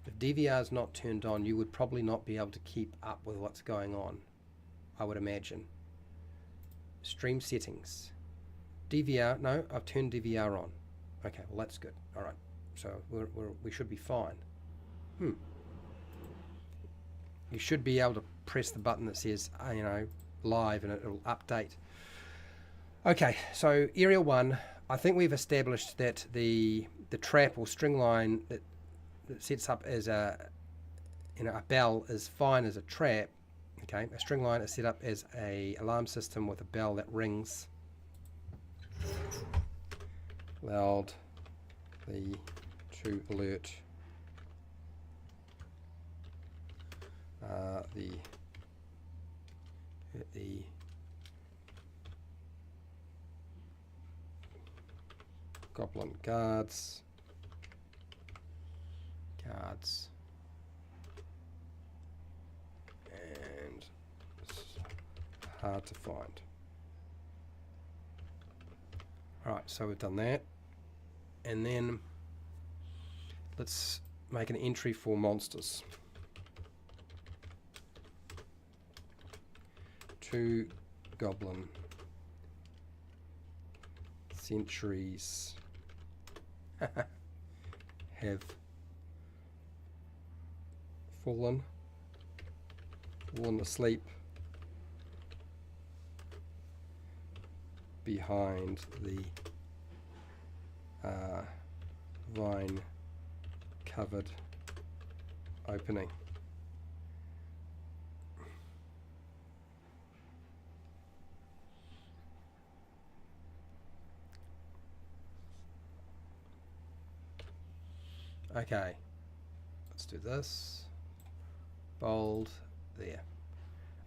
if DVR is not turned on, you would probably not be able to keep up with what's going on, I would imagine. Stream settings. DVR, no, I've turned DVR on. Okay, well that's good. All right, so we should be fine. You should be able to press the button that says, you know, live, and it'll update. Okay, so Area 1, I think we've established that the trap or string line that sets up as a bell is fine as a trap. Okay, a string line is set up as a alarm system with a bell that rings loudly to alert the goblin guards, and it's hard to find. Alright, so we've done that, and then let's make an entry for monsters. 2 goblin sentries have fallen asleep behind the vine covered opening. Okay, let's do this. Bold, there.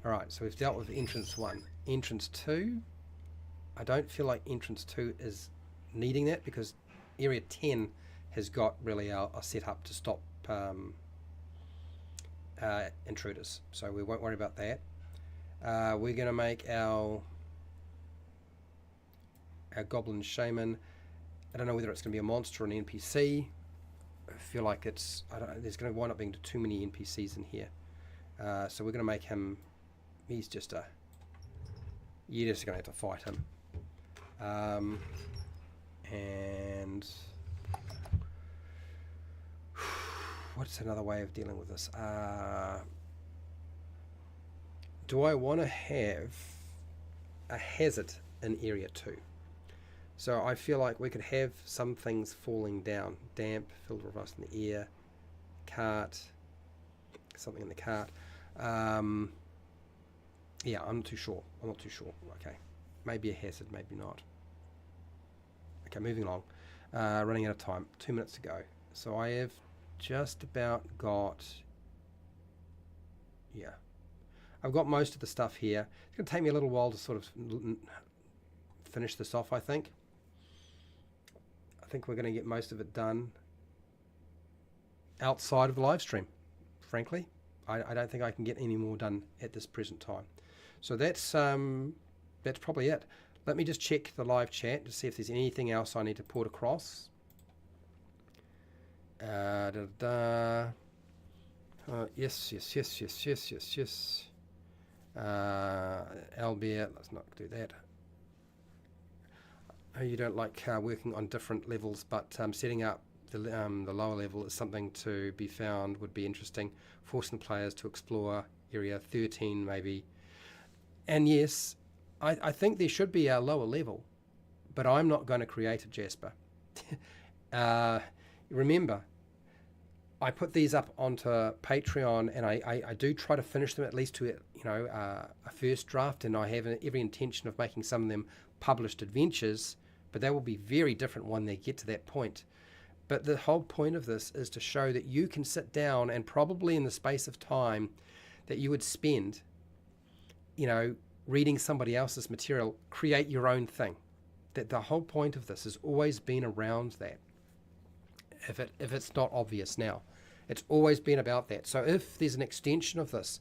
All right, so we've dealt with entrance 1. Entrance 2, I don't feel like entrance 2 is needing that because area 10 has got really a setup to stop intruders, so we won't worry about that. We're going to make our goblin shaman. I don't know whether it's going to be a monster or an NPC. I feel like there's going to wind up being too many NPCs in here. So we're going to make him, he's just a, you're just going to have to fight him. And what's another way of dealing with this? Do I want to have a hazard in area 2? So I feel like we could have some things falling down. Damp, filled with rust in the air, cart, something in the cart. Yeah, I'm not too sure. Okay, maybe a hazard, maybe not. Okay, moving along. Running out of time. 2 minutes to go. So I have just about got... Yeah. I've got most of the stuff here. It's going to take me a little while to sort of finish this off, I think. I think we're going to get most of it done outside of the live stream, frankly. I don't think I can get any more done at this present time. So that's probably it. Let me just check the live chat to see if there's anything else I need to put across. Yes. Albert, let's not do that. You don't like working on different levels, but setting up the lower level is something to be found would be interesting. Forcing players to explore area 13 maybe. And yes, I think there should be a lower level, but I'm not going to create it, Jasper. Remember, I put these up onto Patreon, and I do try to finish them at least to a first draft, and I have every intention of making some of them published adventures, but they will be very different when they get to that point. But the whole point of this is to show that you can sit down and probably in the space of time that you would spend, reading somebody else's material, create your own thing. That the whole point of this has always been around that. If it's not obvious now, it's always been about that. So if there's an extension of this,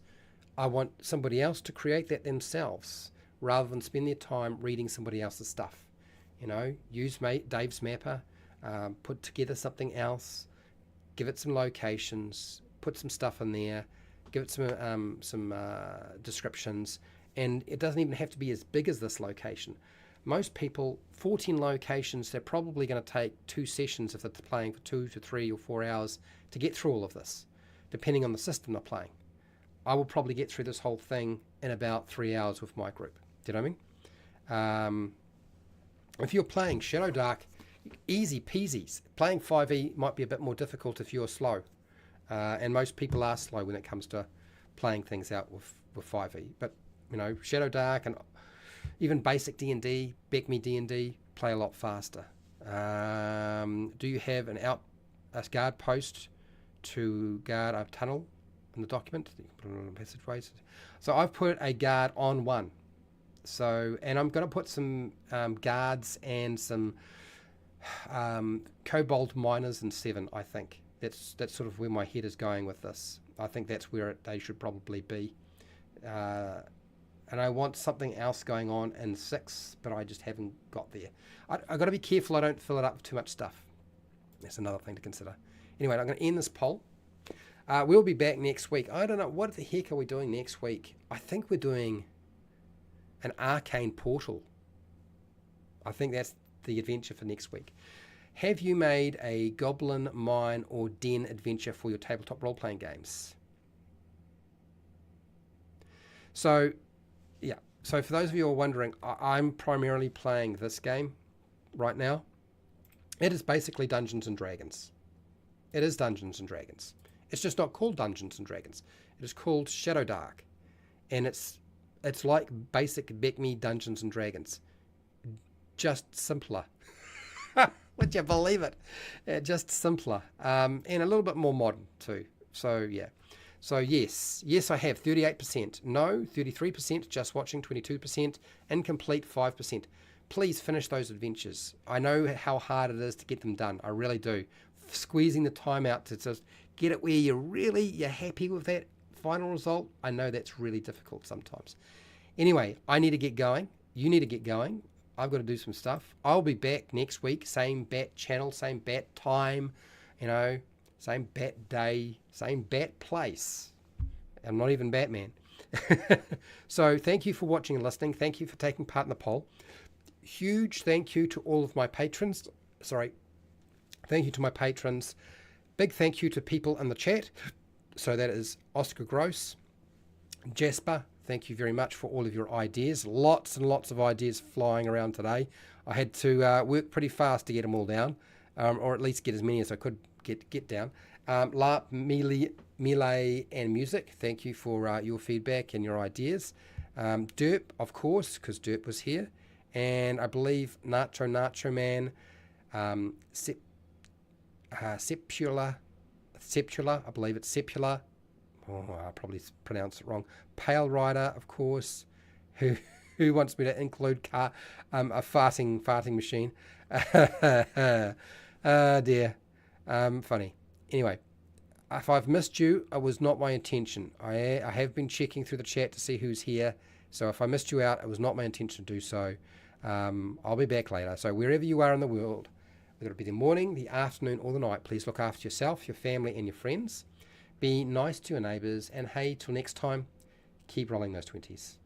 I want somebody else to create that themselves rather than spend their time reading somebody else's stuff. Use Dave's mapper, put together something else, give it some locations, put some stuff in there, give it some descriptions, and it doesn't even have to be as big as this location. Most people, 14 locations, they're probably going to take 2 sessions if they're playing for 2 to 3 or 4 hours to get through all of this, depending on the system they're playing. I will probably get through this whole thing in about 3 hours with my group. Do you know what I mean? If you're playing Shadow Dark, easy peasies. Playing 5e might be a bit more difficult if you're slow. And most people are slow when it comes to playing things out with 5e. But, Shadow Dark and even basic D&D, Beckme D&D, play a lot faster. Do you have a guard post to guard a tunnel in the document? Put it on passageways. So I've put a guard on 1. So, and I'm going to put some guards and some kobold miners in 7, I think. That's sort of where my head is going with this. I think that's where they should probably be. And I want something else going on in 6, but I just haven't got there. I've got to be careful I don't fill it up with too much stuff. That's another thing to consider. Anyway, I'm going to end this poll. We'll be back next week. I don't know, what the heck are we doing next week? I think we're doing an arcane portal. I think that's the adventure for next week. Have you made a goblin, mine, or den adventure for your tabletop role-playing games? So, yeah. So for those of you who are wondering, I'm primarily playing this game right now. It is basically Dungeons and Dragons. It is Dungeons and Dragons. It's just not called Dungeons and Dragons. It is called Shadow Dark. And it's like basic Beckme Dungeons and Dragons. Just simpler. Would you believe it? Just simpler and a little bit more modern too. So yeah. So yes, I have 38%. No, 33%. Just watching, 22%. Incomplete, 5%. Please finish those adventures. I know how hard it is to get them done. I really do. Squeezing the time out to just get it where you're happy with that final result. I know that's really difficult sometimes. Anyway, I need to get going. You need to get going. I've got to do some stuff. I'll be back next week. Same bat channel, same bat time, same bat day, same bat place. I'm not even Batman. So thank you for watching and listening. Thank you for taking part in the poll. Huge thank you to all of my patrons. Thank you to my patrons. Big thank you to people in the chat. So that is Oscar Gross, Jasper. Thank you very much for all of your ideas. Lots and lots of ideas flying around today. I had to work pretty fast to get them all down, or at least get as many as I could get down. LARP, Melee, and Music, thank you for your feedback and your ideas. Derp, of course, because Derp was here. And I believe Nacho Man, Sepula, I believe it's Sepula. Oh, I probably pronounced it wrong. Pale Rider, of course, who wants me to include a farting machine. Dear. Funny. Anyway, if I've missed you, it was not my intention. I have been checking through the chat to see who's here. So if I missed you out, it was not my intention to do so. I'll be back later. So wherever you are in the world, whether it be the morning, the afternoon, or the night, please look after yourself, your family, and your friends. Be nice to your neighbours, and hey, till next time, keep rolling those 20s.